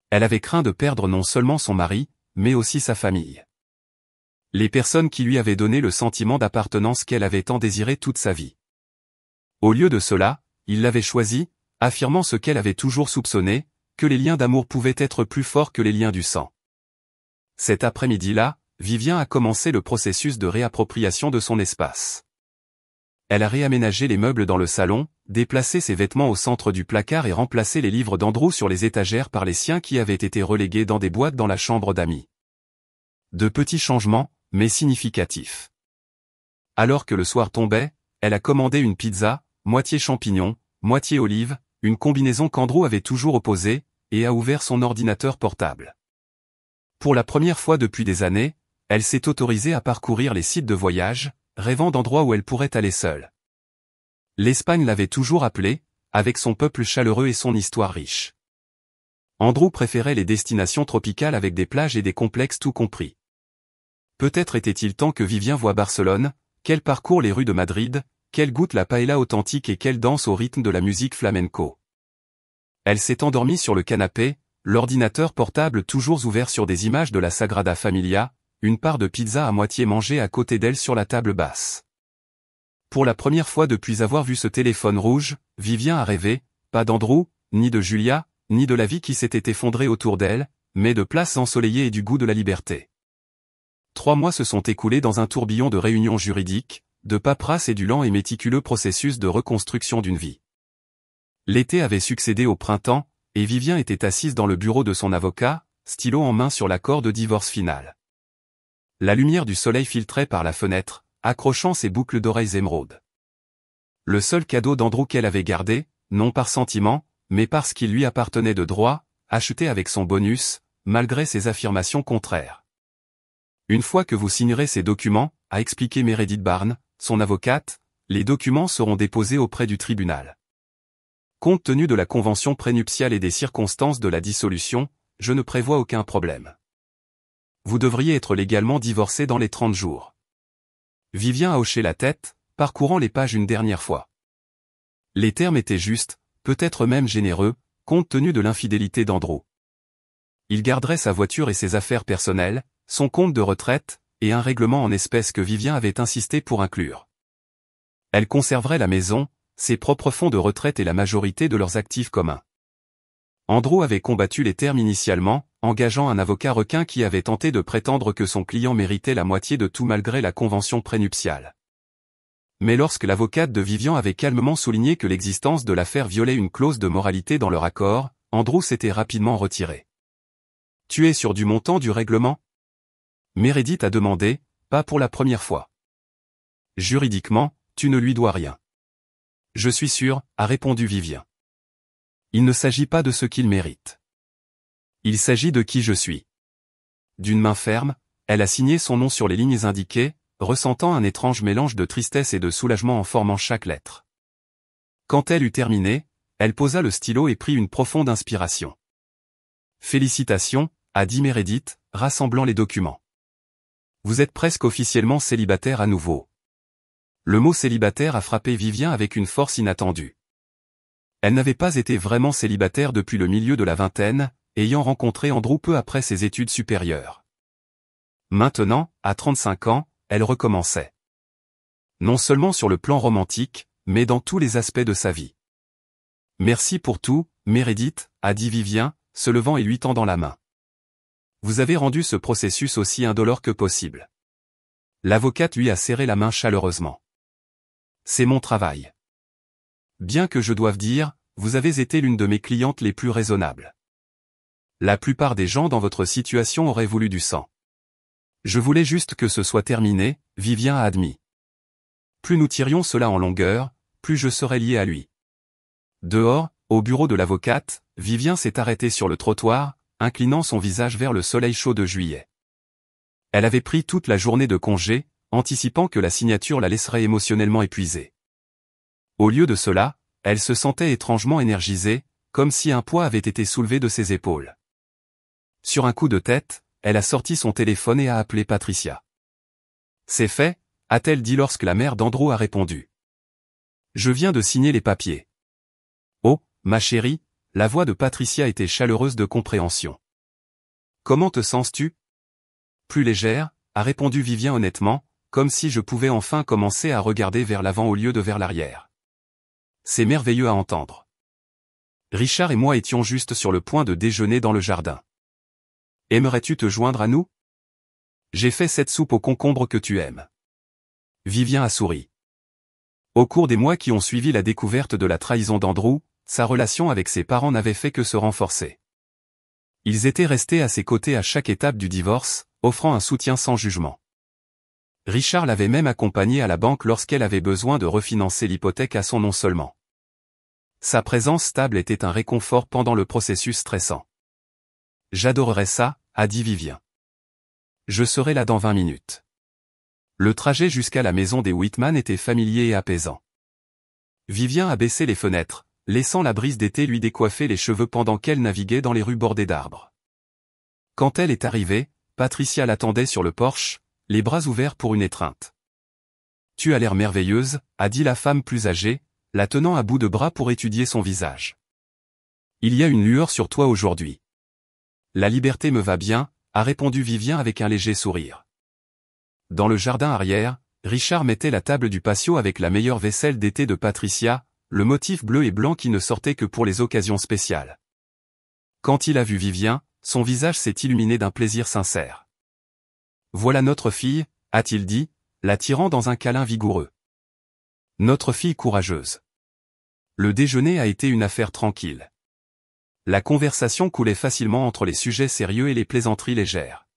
A: Elle avait craint de perdre non seulement son mari, mais aussi sa famille. Les personnes qui lui avaient donné le sentiment d'appartenance qu'elle avait tant désiré toute sa vie. Au lieu de cela, il l'avait choisi, affirmant ce qu'elle avait toujours soupçonné, que les liens d'amour pouvaient être plus forts que les liens du sang. Cet après-midi-là, Vivien a commencé le processus de réappropriation de son espace. Elle a réaménagé les meubles dans le salon, déplacé ses vêtements au centre du placard et remplacé les livres d'Andrew sur les étagères par les siens qui avaient été relégués dans des boîtes dans la chambre d'amis. De petits changements, mais significatifs. Alors que le soir tombait, elle a commandé une pizza, moitié champignon, moitié olive, une combinaison qu'Andrew avait toujours opposée, et a ouvert son ordinateur portable. Pour la première fois depuis des années, elle s'est autorisée à parcourir les sites de voyage, rêvant d'endroits où elle pourrait aller seule. L'Espagne l'avait toujours appelée, avec son peuple chaleureux et son histoire riche. Andrew préférait les destinations tropicales avec des plages et des complexes tout compris. Peut-être était-il temps que Vivien voie Barcelone, qu'elle parcourt les rues de Madrid, qu'elle goûte la paella authentique et qu'elle danse au rythme de la musique flamenco. Elle s'est endormie sur le canapé, l'ordinateur portable toujours ouvert sur des images de la Sagrada Familia, une part de pizza à moitié mangée à côté d'elle sur la table basse. Pour la première fois depuis avoir vu ce téléphone rouge, Vivien a rêvé, pas d'Andrew, ni de Julia, ni de la vie qui s'était effondrée autour d'elle, mais de places ensoleillées et du goût de la liberté. 3 mois se sont écoulés dans un tourbillon de réunions juridiques, de paperasse et du lent et méticuleux processus de reconstruction d'une vie. L'été avait succédé au printemps, et Vivien était assise dans le bureau de son avocat, stylo en main sur l'accord de divorce final. La lumière du soleil filtrait par la fenêtre, accrochant ses boucles d'oreilles émeraudes. Le seul cadeau d'Andrew qu'elle avait gardé, non par sentiment, mais parce qu'il lui appartenait de droit, acheté avec son bonus, malgré ses affirmations contraires. Une fois que vous signerez ces documents, a expliqué Meredith Barnes, son avocate, les documents seront déposés auprès du tribunal. Compte tenu de la convention prénuptiale et des circonstances de la dissolution, je ne prévois aucun problème. Vous devriez être légalement divorcé dans les 30 jours. Vivien a hoché la tête, parcourant les pages une dernière fois. Les termes étaient justes, peut-être même généreux, compte tenu de l'infidélité d'Andrew. Il garderait sa voiture et ses affaires personnelles, son compte de retraite, et un règlement en espèces que Vivien avait insisté pour inclure. Elle conserverait la maison, ses propres fonds de retraite et la majorité de leurs actifs communs. Andrew avait combattu les termes initialement, engageant un avocat requin qui avait tenté de prétendre que son client méritait la moitié de tout malgré la convention prénuptiale. Mais lorsque l'avocate de Vivien avait calmement souligné que l'existence de l'affaire violait une clause de moralité dans leur accord, Andrew s'était rapidement retiré. « Tu es sûr du montant du règlement ?» Meredith a demandé, pas pour la première fois. « Juridiquement, tu ne lui dois rien. »« Je suis sûr, » a répondu Vivien. « Il ne s'agit pas de ce qu'il mérite. Il s'agit de qui je suis. » D'une main ferme, elle a signé son nom sur les lignes indiquées, ressentant un étrange mélange de tristesse et de soulagement en formant chaque lettre. Quand elle eut terminé, elle posa le stylo et prit une profonde inspiration. « Félicitations, » a dit Meredith, rassemblant les documents. « Vous êtes presque officiellement célibataire à nouveau. » Le mot célibataire a frappé Vivien avec une force inattendue. Elle n'avait pas été vraiment célibataire depuis le milieu de la vingtaine, ayant rencontré Andrew peu après ses études supérieures. Maintenant, à 35 ans, elle recommençait. Non seulement sur le plan romantique, mais dans tous les aspects de sa vie. Merci pour tout, Meredith, a dit Vivien, se levant et lui tendant la main. Vous avez rendu ce processus aussi indolore que possible. L'avocate lui a serré la main chaleureusement. C'est mon travail. Bien que je doive dire, vous avez été l'une de mes clientes les plus raisonnables. La plupart des gens dans votre situation auraient voulu du sang. Je voulais juste que ce soit terminé, Vivien a admis. Plus nous tirions cela en longueur, plus je serais lié à lui. Dehors, au bureau de l'avocate, Vivien s'est arrêté sur le trottoir, inclinant son visage vers le soleil chaud de juillet. Elle avait pris toute la journée de congé, anticipant que la signature la laisserait émotionnellement épuisée. Au lieu de cela, elle se sentait étrangement énergisée, comme si un poids avait été soulevé de ses épaules. Sur un coup de tête, elle a sorti son téléphone et a appelé Patricia. « C'est fait », a-t-elle dit lorsque la mère d'Andrew a répondu. « Je viens de signer les papiers. » « Oh, ma chérie », la voix de Patricia était chaleureuse de compréhension. « Comment te sens-tu ? » « Plus légère », a répondu Vivien honnêtement, comme si je pouvais enfin commencer à regarder vers l'avant au lieu de vers l'arrière. C'est merveilleux à entendre. Richard et moi étions juste sur le point de déjeuner dans le jardin. Aimerais-tu te joindre à nous ? J'ai fait cette soupe aux concombres que tu aimes. Vivien a souri. Au cours des mois qui ont suivi la découverte de la trahison d'Andrew, sa relation avec ses parents n'avait fait que se renforcer. Ils étaient restés à ses côtés à chaque étape du divorce, offrant un soutien sans jugement. Richard l'avait même accompagnée à la banque lorsqu'elle avait besoin de refinancer l'hypothèque à son nom seulement. Sa présence stable était un réconfort pendant le processus stressant. « J'adorerais ça », a dit Vivien. « Je serai là dans 20 minutes. » Le trajet jusqu'à la maison des Whitman était familier et apaisant. Vivien a baissé les fenêtres, laissant la brise d'été lui décoiffer les cheveux pendant qu'elle naviguait dans les rues bordées d'arbres. Quand elle est arrivée, Patricia l'attendait sur le porche, les bras ouverts pour une étreinte. « Tu as l'air merveilleuse », a dit la femme plus âgée, la tenant à bout de bras pour étudier son visage. « Il y a une lueur sur toi aujourd'hui. »« La liberté me va bien », a répondu Vivien avec un léger sourire. Dans le jardin arrière, Richard mettait la table du patio avec la meilleure vaisselle d'été de Patricia, le motif bleu et blanc qui ne sortait que pour les occasions spéciales. Quand il a vu Vivien, son visage s'est illuminé d'un plaisir sincère. « Voilà notre fille », a-t-il dit, la tirant dans un câlin vigoureux. « Notre fille courageuse. » Le déjeuner a été une affaire tranquille. La conversation coulait facilement entre les sujets sérieux et les plaisanteries légères.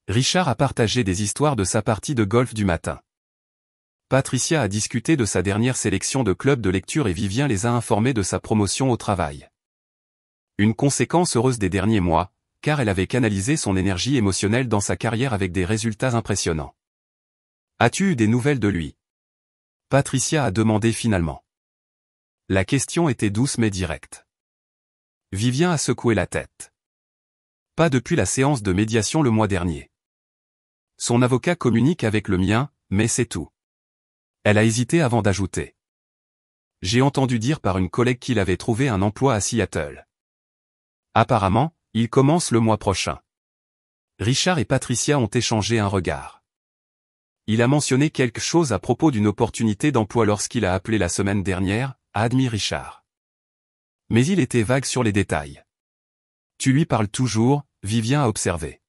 A: Richard a partagé des histoires de sa partie de golf du matin. Patricia a discuté de sa dernière sélection de club de lecture et Vivien les a informés de sa promotion au travail. Une conséquence heureuse des derniers mois, car elle avait canalisé son énergie émotionnelle dans sa carrière avec des résultats impressionnants. « As-tu eu des nouvelles de lui ?» Patricia a demandé finalement. La question était douce mais directe. Vivien a secoué la tête. « Pas depuis la séance de médiation le mois dernier. Son avocat communique avec le mien, mais c'est tout. » Elle a hésité avant d'ajouter. « J'ai entendu dire par une collègue qu'il avait trouvé un emploi à Seattle. Apparemment, il commence le mois prochain. » Richard et Patricia ont échangé un regard. Il a mentionné quelque chose à propos d'une opportunité d'emploi lorsqu'il a appelé la semaine dernière, a admis Richard. Mais il était vague sur les détails. « Tu lui parles toujours », Vivien a observé.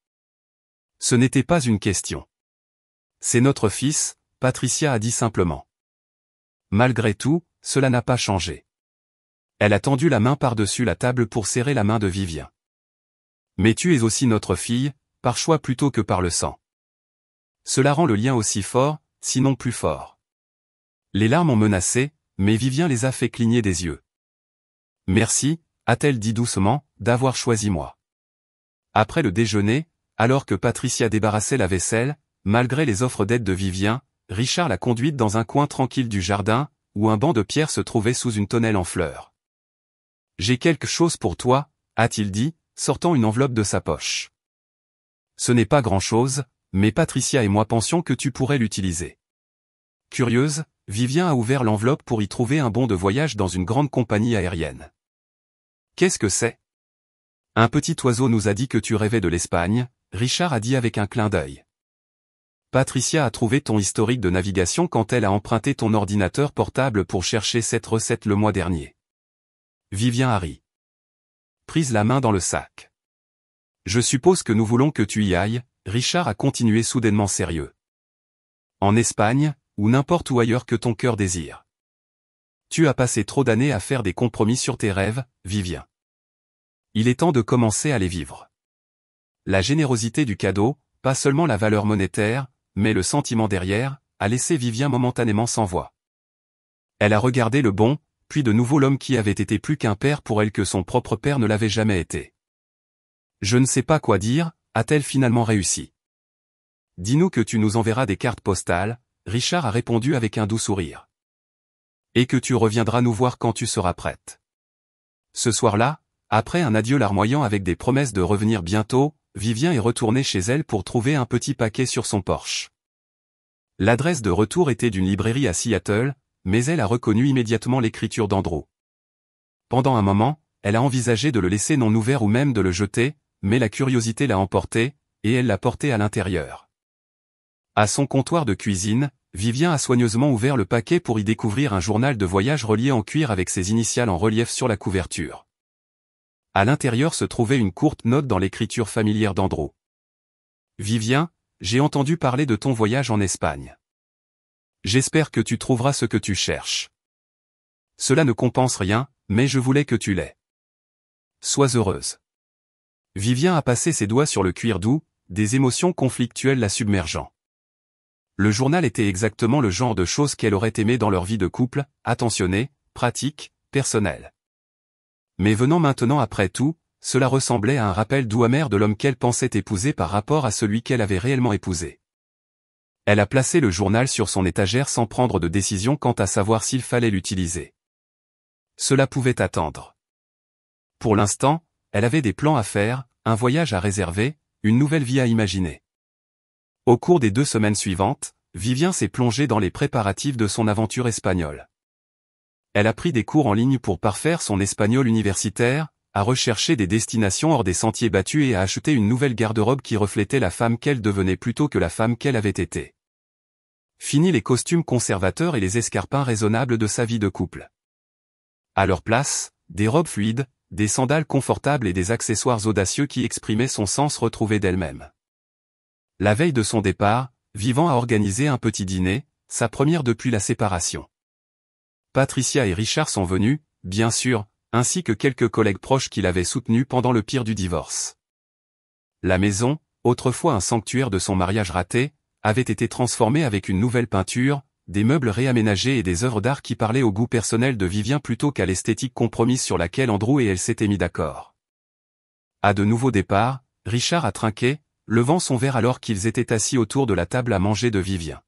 A: Ce n'était pas une question. « C'est notre fils », Patricia a dit simplement. Malgré tout, cela n'a pas changé. Elle a tendu la main par-dessus la table pour serrer la main de Vivien. Mais tu es aussi notre fille, par choix plutôt que par le sang. Cela rend le lien aussi fort, sinon plus fort. Les larmes ont menacé, mais Vivien les a fait cligner des yeux. Merci, a-t-elle dit doucement, d'avoir choisi moi. Après le déjeuner, alors que Patricia débarrassait la vaisselle, malgré les offres d'aide de Vivien, Richard l'a conduite dans un coin tranquille du jardin, où un banc de pierre se trouvait sous une tonnelle en fleurs. « J'ai quelque chose pour toi », a-t-il dit, sortant une enveloppe de sa poche. « Ce n'est pas grand-chose, mais Patricia et moi pensions que tu pourrais l'utiliser. » Curieuse, Vivien a ouvert l'enveloppe pour y trouver un bon de voyage dans une grande compagnie aérienne. « Qu'est-ce que c'est ? » « Un petit oiseau nous a dit que tu rêvais de l'Espagne, » Richard a dit avec un clin d'œil. Patricia a trouvé ton historique de navigation quand elle a emprunté ton ordinateur portable pour chercher cette recette le mois dernier. Vivien a ri. Prise la main dans le sac. Je suppose que nous voulons que tu y ailles, Richard a continué soudainement sérieux. En Espagne, ou n'importe où ailleurs que ton cœur désire. Tu as passé trop d'années à faire des compromis sur tes rêves, Vivien. Il est temps de commencer à les vivre. La générosité du cadeau, pas seulement la valeur monétaire, mais le sentiment derrière, a laissé Vivien momentanément sans voix. Elle a regardé le bon, puis de nouveau l'homme qui avait été plus qu'un père pour elle que son propre père ne l'avait jamais été. Je ne sais pas quoi dire, a-t-elle finalement réussi. Dis-nous que tu nous enverras des cartes postales, Richard a répondu avec un doux sourire. Et que tu reviendras nous voir quand tu seras prête. Ce soir-là, après un adieu larmoyant avec des promesses de revenir bientôt, Vivien est retourné chez elle pour trouver un petit paquet sur son porche. L'adresse de retour était d'une librairie à Seattle, mais elle a reconnu immédiatement l'écriture d'Andrew. Pendant un moment, elle a envisagé de le laisser non ouvert ou même de le jeter, mais la curiosité l'a emporté, et elle l'a porté à l'intérieur. À son comptoir de cuisine, Vivien a soigneusement ouvert le paquet pour y découvrir un journal de voyage relié en cuir avec ses initiales en relief sur la couverture. À l'intérieur se trouvait une courte note dans l'écriture familière d'Andrew. Vivien, j'ai entendu parler de ton voyage en Espagne. J'espère que tu trouveras ce que tu cherches. Cela ne compense rien, mais je voulais que tu l'aies. Sois heureuse. Vivien a passé ses doigts sur le cuir doux, des émotions conflictuelles la submergeant. Le journal était exactement le genre de choses qu'elle aurait aimé dans leur vie de couple, attentionnée, pratique, personnelle. Mais venant maintenant après tout, cela ressemblait à un rappel doux amer de l'homme qu'elle pensait épouser par rapport à celui qu'elle avait réellement épousé. Elle a placé le journal sur son étagère sans prendre de décision quant à savoir s'il fallait l'utiliser. Cela pouvait attendre. Pour l'instant, elle avait des plans à faire, un voyage à réserver, une nouvelle vie à imaginer. Au cours des 2 semaines suivantes, Vivien s'est plongée dans les préparatifs de son aventure espagnole. Elle a pris des cours en ligne pour parfaire son espagnol universitaire, a recherché des destinations hors des sentiers battus et a acheté une nouvelle garde-robe qui reflétait la femme qu'elle devenait plutôt que la femme qu'elle avait été. Fini les costumes conservateurs et les escarpins raisonnables de sa vie de couple. À leur place, des robes fluides, des sandales confortables et des accessoires audacieux qui exprimaient son sens retrouvé d'elle-même. La veille de son départ, Vivien a organisé un petit dîner, sa première depuis la séparation. Patricia et Richard sont venus, bien sûr, ainsi que quelques collègues proches qui l'avaient soutenu pendant le pire du divorce. La maison, autrefois un sanctuaire de son mariage raté, avait été transformée avec une nouvelle peinture, des meubles réaménagés et des œuvres d'art qui parlaient au goût personnel de Vivien plutôt qu'à l'esthétique compromise sur laquelle Andrew et elle s'étaient mis d'accord. À de nouveaux départs, Richard a trinqué, levant son verre alors qu'ils étaient assis autour de la table à manger de Vivien.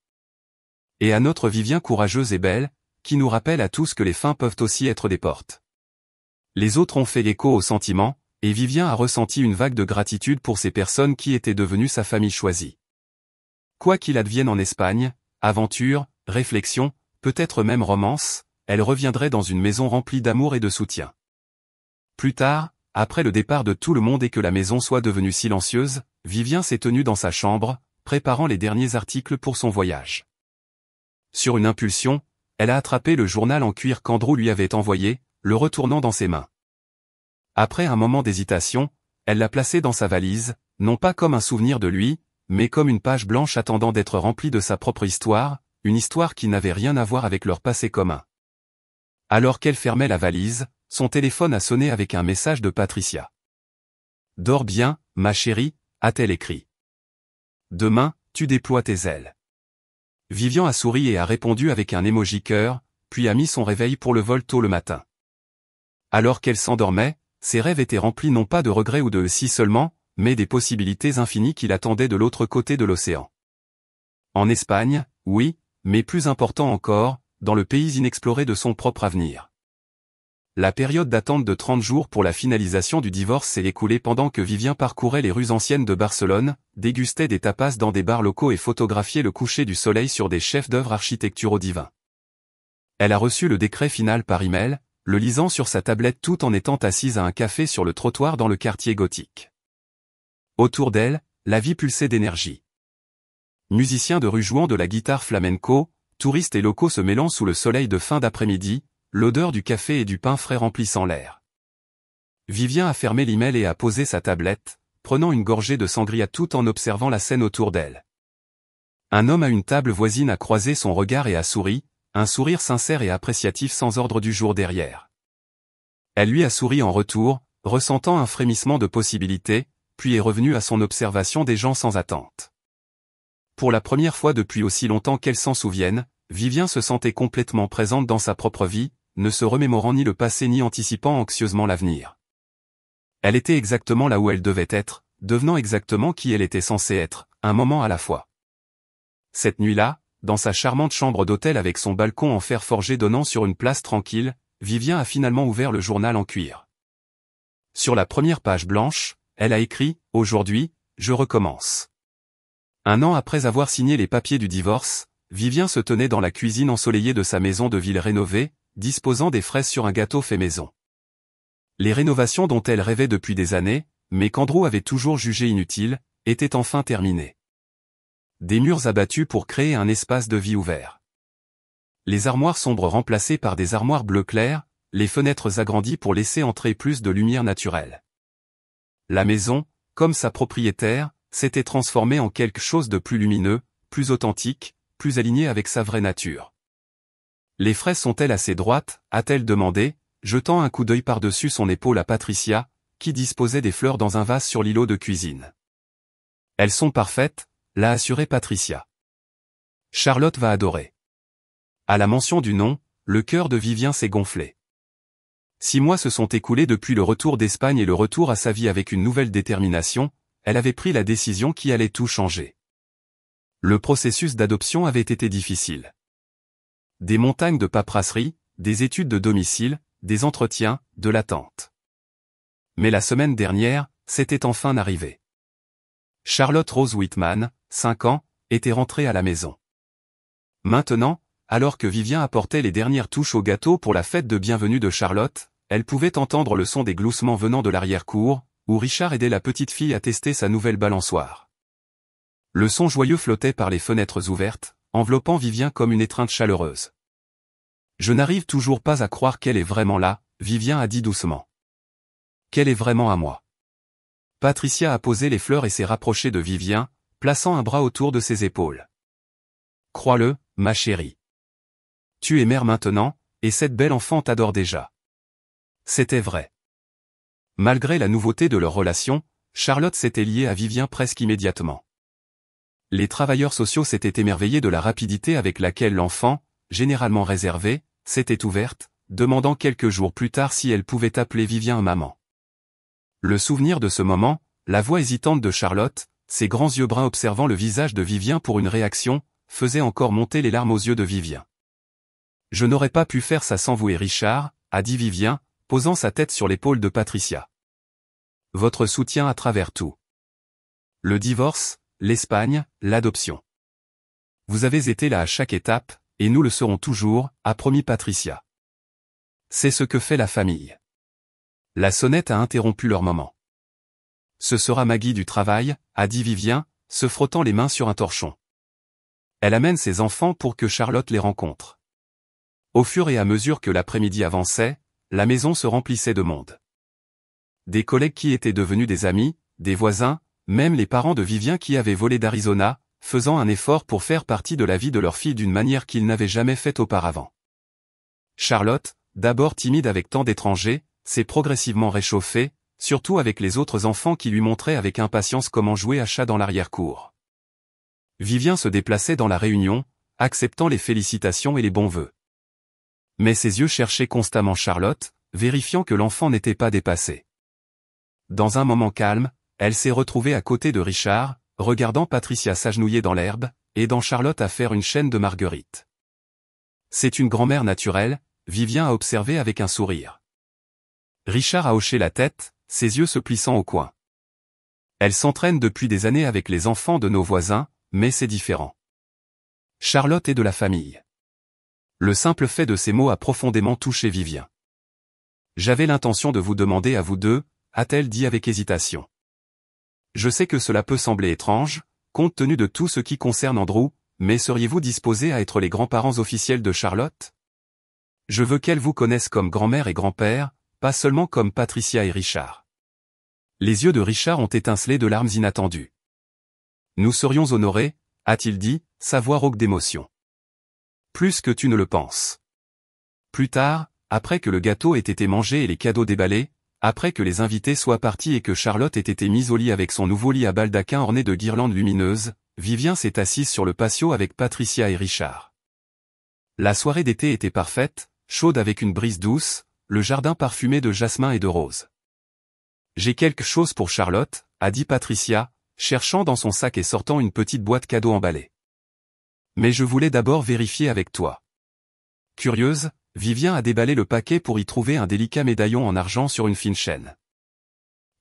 A: Et à notre Vivien courageuse et belle, qui nous rappelle à tous que les fins peuvent aussi être des portes. Les autres ont fait écho au sentiment, et Vivien a ressenti une vague de gratitude pour ces personnes qui étaient devenues sa famille choisie. Quoi qu'il advienne en Espagne, aventure, réflexion, peut-être même romance, elle reviendrait dans une maison remplie d'amour et de soutien. Plus tard, après le départ de tout le monde et que la maison soit devenue silencieuse, Vivien s'est tenu dans sa chambre, préparant les derniers articles pour son voyage. Sur une impulsion, elle a attrapé le journal en cuir qu'Andrew lui avait envoyé, le retournant dans ses mains. Après un moment d'hésitation, elle l'a placé dans sa valise, non pas comme un souvenir de lui, mais comme une page blanche attendant d'être remplie de sa propre histoire, une histoire qui n'avait rien à voir avec leur passé commun. Alors qu'elle fermait la valise, son téléphone a sonné avec un message de Patricia. « Dors bien, ma chérie », a-t-elle écrit. « Demain, tu déploies tes ailes. » Vivien a souri et a répondu avec un emoji cœur, puis a mis son réveil pour le vol tôt le matin. Alors qu'elle s'endormait, ses rêves étaient remplis non pas de regrets ou de si seulement, mais des possibilités infinies qui l'attendaient de l'autre côté de l'océan. En Espagne, oui, mais plus important encore, dans le pays inexploré de son propre avenir. La période d'attente de 30 jours pour la finalisation du divorce s'est écoulée pendant que Vivien parcourait les rues anciennes de Barcelone, dégustait des tapas dans des bars locaux et photographiait le coucher du soleil sur des chefs-d'œuvre architecturaux divins. Elle a reçu le décret final par email, le lisant sur sa tablette tout en étant assise à un café sur le trottoir dans le quartier gothique. Autour d'elle, la vie pulsait d'énergie. Musiciens de rue jouant de la guitare flamenco, touristes et locaux se mêlant sous le soleil de fin d'après-midi, l'odeur du café et du pain frais remplissant l'air. Vivien a fermé l'email et a posé sa tablette, prenant une gorgée de sangria tout en observant la scène autour d'elle. Un homme à une table voisine a croisé son regard et a souri, un sourire sincère et appréciatif sans ordre du jour derrière. Elle lui a souri en retour, ressentant un frémissement de possibilité, puis est revenue à son observation des gens sans attente. Pour la première fois depuis aussi longtemps qu'elle s'en souvienne, Vivien se sentait complètement présente dans sa propre vie, ne se remémorant ni le passé ni anticipant anxieusement l'avenir. Elle était exactement là où elle devait être, devenant exactement qui elle était censée être, un moment à la fois. Cette nuit-là, dans sa charmante chambre d'hôtel avec son balcon en fer forgé donnant sur une place tranquille, Vivien a finalement ouvert le journal en cuir. Sur la première page blanche, elle a écrit « Aujourd'hui, je recommence ». 1 an après avoir signé les papiers du divorce, Vivien se tenait dans la cuisine ensoleillée de sa maison de ville rénovée, disposant des fraises sur un gâteau fait maison. Les rénovations dont elle rêvait depuis des années, mais qu'Andrew avait toujours jugé inutiles, étaient enfin terminées. Des murs abattus pour créer un espace de vie ouvert. Les armoires sombres remplacées par des armoires bleu clair, les fenêtres agrandies pour laisser entrer plus de lumière naturelle. La maison, comme sa propriétaire, s'était transformée en quelque chose de plus lumineux, plus authentique, plus aligné avec sa vraie nature. Les fraises sont-elles assez droites, a-t-elle demandé, jetant un coup d'œil par-dessus son épaule à Patricia, qui disposait des fleurs dans un vase sur l'îlot de cuisine. Elles sont parfaites, l'a assuré Patricia. Charlotte va adorer. À la mention du nom, le cœur de Vivien s'est gonflé. 6 mois se sont écoulés depuis le retour d'Espagne et le retour à sa vie avec une nouvelle détermination, elle avait pris la décision qui allait tout changer. Le processus d'adoption avait été difficile. Des montagnes de paperasserie, des études de domicile, des entretiens, de l'attente. Mais la semaine dernière, c'était enfin arrivé. Charlotte Rose Whitman, 5 ans, était rentrée à la maison. Maintenant, alors que Vivien apportait les dernières touches au gâteau pour la fête de bienvenue de Charlotte, elle pouvait entendre le son des gloussements venant de l'arrière-cour, où Richard aidait la petite fille à tester sa nouvelle balançoire. Le son joyeux flottait par les fenêtres ouvertes, enveloppant Vivien comme une étreinte chaleureuse. « Je n'arrive toujours pas à croire qu'elle est vraiment là », Vivien a dit doucement. « Qu'elle est vraiment à moi. » Patricia a posé les fleurs et s'est rapprochée de Vivien, plaçant un bras autour de ses épaules. « Crois-le, ma chérie. Tu es mère maintenant, et cette belle enfant t'adore déjà. » C'était vrai. Malgré la nouveauté de leur relation, Charlotte s'était liée à Vivien presque immédiatement. Les travailleurs sociaux s'étaient émerveillés de la rapidité avec laquelle l'enfant, généralement réservée, s'était ouverte, demandant quelques jours plus tard si elle pouvait appeler Vivien maman. Le souvenir de ce moment, la voix hésitante de Charlotte, ses grands yeux bruns observant le visage de Vivien pour une réaction, faisait encore monter les larmes aux yeux de Vivien. « Je n'aurais pas pu faire ça sans vous et Richard », a dit Vivien, posant sa tête sur l'épaule de Patricia. « Votre soutien à travers tout. Le divorce, l'Espagne, l'adoption. Vous avez été là à chaque étape, et nous le serons toujours, a promis Patricia. C'est ce que fait la famille. » La sonnette a interrompu leur moment. « Ce sera Maggie du travail, a dit Vivien, se frottant les mains sur un torchon. Elle amène ses enfants pour que Charlotte les rencontre. » Au fur et à mesure que l'après-midi avançait, la maison se remplissait de monde. Des collègues qui étaient devenus des amis, des voisins, même les parents de Vivien qui avaient volé d'Arizona, faisant un effort pour faire partie de la vie de leur fille d'une manière qu'ils n'avaient jamais faite auparavant. Charlotte, d'abord timide avec tant d'étrangers, s'est progressivement réchauffée, surtout avec les autres enfants qui lui montraient avec impatience comment jouer à chat dans l'arrière-cour. Vivien se déplaçait dans la réunion, acceptant les félicitations et les bons vœux. Mais ses yeux cherchaient constamment Charlotte, vérifiant que l'enfant n'était pas dépassé. Dans un moment calme, elle s'est retrouvée à côté de Richard, regardant Patricia s'agenouiller dans l'herbe, aidant Charlotte à faire une chaîne de marguerites. C'est une grand-mère naturelle, Vivien a observé avec un sourire. Richard a hoché la tête, ses yeux se plissant au coin. Elle s'entraîne depuis des années avec les enfants de nos voisins, mais c'est différent. Charlotte est de la famille. Le simple fait de ces mots a profondément touché Vivien. J'avais l'intention de vous demander à vous deux, a-t-elle dit avec hésitation. Je sais que cela peut sembler étrange, compte tenu de tout ce qui concerne Andrew, mais seriez-vous disposé à être les grands-parents officiels de Charlotte? Je veux qu'elle vous connaisse comme grand-mère et grand-père, pas seulement comme Patricia et Richard. Les yeux de Richard ont étincelé de larmes inattendues. Nous serions honorés, a-t-il dit, sa voix rauque d'émotion. Plus que tu ne le penses. Plus tard, après que le gâteau ait été mangé et les cadeaux déballés, après que les invités soient partis et que Charlotte ait été mise au lit avec son nouveau lit à baldaquin orné de guirlandes lumineuses, Vivien s'est assise sur le patio avec Patricia et Richard. La soirée d'été était parfaite, chaude avec une brise douce, le jardin parfumé de jasmin et de rose. J'ai quelque chose pour Charlotte, a dit Patricia, cherchant dans son sac et sortant une petite boîte cadeau emballée. Mais je voulais d'abord vérifier avec toi. Curieuse, Vivien a déballé le paquet pour y trouver un délicat médaillon en argent sur une fine chaîne.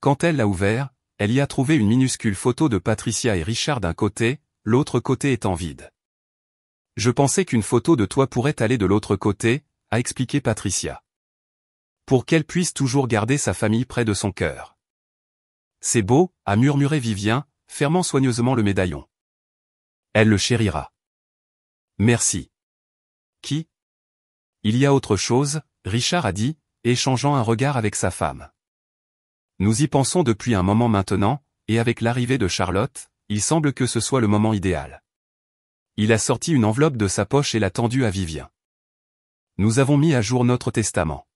A: Quand elle l'a ouvert, elle y a trouvé une minuscule photo de Patricia et Richard d'un côté, l'autre côté étant vide. Je pensais qu'une photo de toi pourrait aller de l'autre côté, a expliqué Patricia. Pour qu'elle puisse toujours garder sa famille près de son cœur. C'est beau, a murmuré Vivien, fermant soigneusement le médaillon. Elle le chérira. Merci. Qui? Il y a autre chose, Richard a dit, échangeant un regard avec sa femme. Nous y pensons depuis un moment maintenant, et avec l'arrivée de Charlotte, il semble que ce soit le moment idéal. Il a sorti une enveloppe de sa poche et l'a tendue à Vivien. Nous avons mis à jour notre testament.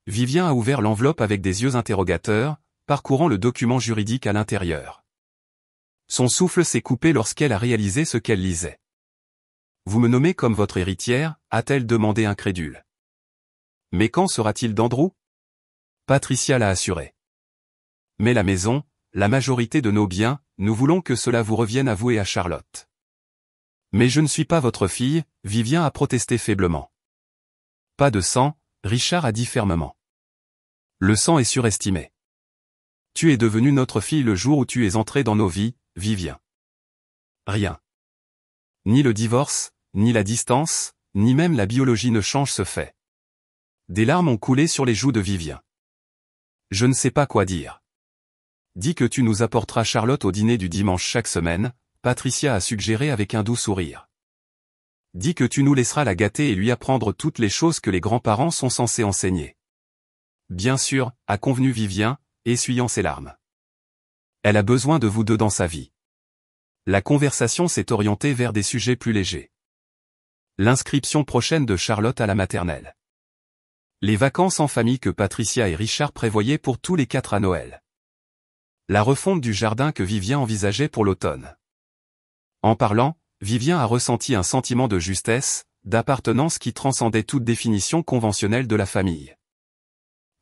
A: Vivien a ouvert l'enveloppe avec des yeux interrogateurs, parcourant le document juridique à l'intérieur. Son souffle s'est coupé lorsqu'elle a réalisé ce qu'elle lisait. Vous me nommez comme votre héritière, a-t-elle demandé incrédule. Mais quand sera-t-il d'Andrew? Patricia l'a assuré. Mais la maison, la majorité de nos biens, nous voulons que cela vous revienne à vous et à Charlotte. Mais je ne suis pas votre fille, Vivien a protesté faiblement. Pas de sang, Richard a dit fermement. Le sang est surestimé. Tu es devenue notre fille le jour où tu es entrée dans nos vies, Vivien. Rien. Ni le divorce, ni la distance, ni même la biologie ne changent ce fait. Des larmes ont coulé sur les joues de Vivien. Je ne sais pas quoi dire. Dis que tu nous apporteras Charlotte au dîner du dimanche chaque semaine, Patricia a suggéré avec un doux sourire. Dis que tu nous laisseras la gâter et lui apprendre toutes les choses que les grands-parents sont censés enseigner. Bien sûr, a convenu Vivien, essuyant ses larmes. Elle a besoin de vous deux dans sa vie. La conversation s'est orientée vers des sujets plus légers. L'inscription prochaine de Charlotte à la maternelle. Les vacances en famille que Patricia et Richard prévoyaient pour tous les 4 à Noël. La refonte du jardin que Vivien envisageait pour l'automne. En parlant, Vivien a ressenti un sentiment de justesse, d'appartenance qui transcendait toute définition conventionnelle de la famille.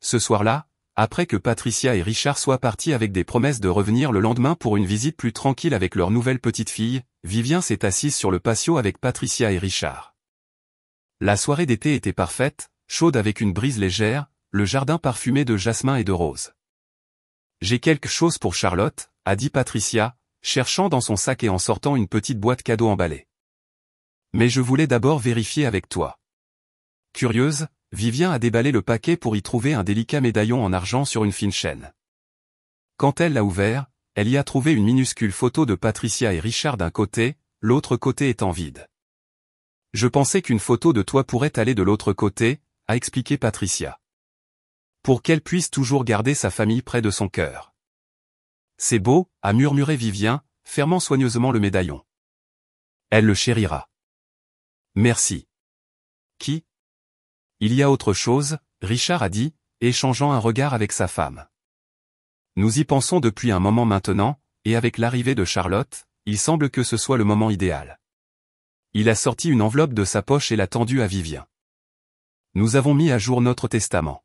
A: Ce soir-là, après que Patricia et Richard soient partis avec des promesses de revenir le lendemain pour une visite plus tranquille avec leur nouvelle petite fille, Vivien s'est assise sur le patio avec Patricia et Richard. La soirée d'été était parfaite, chaude avec une brise légère, le jardin parfumé de jasmin et de rose. J'ai quelque chose pour Charlotte, a dit Patricia, cherchant dans son sac et en sortant une petite boîte cadeau emballée. Mais je voulais d'abord vérifier avec toi. Curieuse, Vivien a déballé le paquet pour y trouver un délicat médaillon en argent sur une fine chaîne. Quand elle l'a ouvert, elle y a trouvé une minuscule photo de Patricia et Richard d'un côté, l'autre côté étant vide. Je pensais qu'une photo de toi pourrait aller de l'autre côté, a expliqué Patricia. Pour qu'elle puisse toujours garder sa famille près de son cœur. C'est beau, a murmuré Vivien, fermant soigneusement le médaillon. Elle le chérira. Merci. Qui? Il y a autre chose, Richard a dit, échangeant un regard avec sa femme. Nous y pensons depuis un moment maintenant, et avec l'arrivée de Charlotte, il semble que ce soit le moment idéal. Il a sorti une enveloppe de sa poche et l'a tendue à Vivien. Nous avons mis à jour notre testament.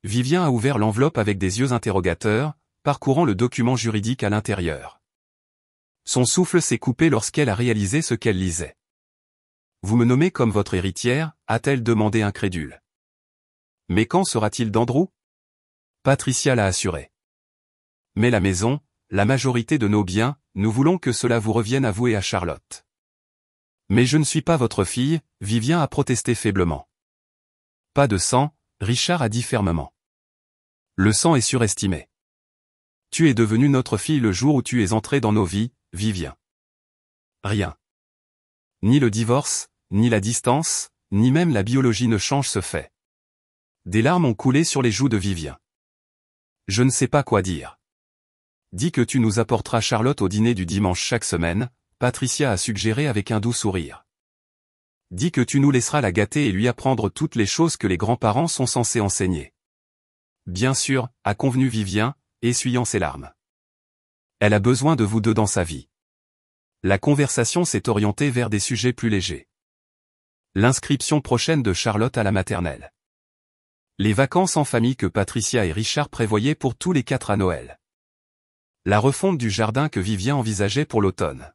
A: Vivien a ouvert l'enveloppe avec des yeux interrogateurs, parcourant le document juridique à l'intérieur. Son souffle s'est coupé lorsqu'elle a réalisé ce qu'elle lisait. Vous me nommez comme votre héritière, a-t-elle demandé incrédule. Mais quand sera-t-il d'Andrew? Patricia l'a assuré. Mais la maison, la majorité de nos biens, nous voulons que cela vous revienne à vous et à Charlotte. Mais je ne suis pas votre fille, Vivien a protesté faiblement. Pas de sang, Richard a dit fermement. Le sang est surestimé. Tu es devenue notre fille le jour où tu es entrée dans nos vies, Vivien. Rien. Ni le divorce, ni la distance, ni même la biologie ne changent ce fait. Des larmes ont coulé sur les joues de Vivien. Je ne sais pas quoi dire. Dis que tu nous apporteras Charlotte au dîner du dimanche chaque semaine, Patricia a suggéré avec un doux sourire. Dis que tu nous laisseras la gâter et lui apprendre toutes les choses que les grands-parents sont censés enseigner. Bien sûr, a convenu Vivien, essuyant ses larmes. Elle a besoin de vous deux dans sa vie. La conversation s'est orientée vers des sujets plus légers. L'inscription prochaine de Charlotte à la maternelle. Les vacances en famille que Patricia et Richard prévoyaient pour tous les 4 à Noël. La refonte du jardin que Vivien envisageait pour l'automne.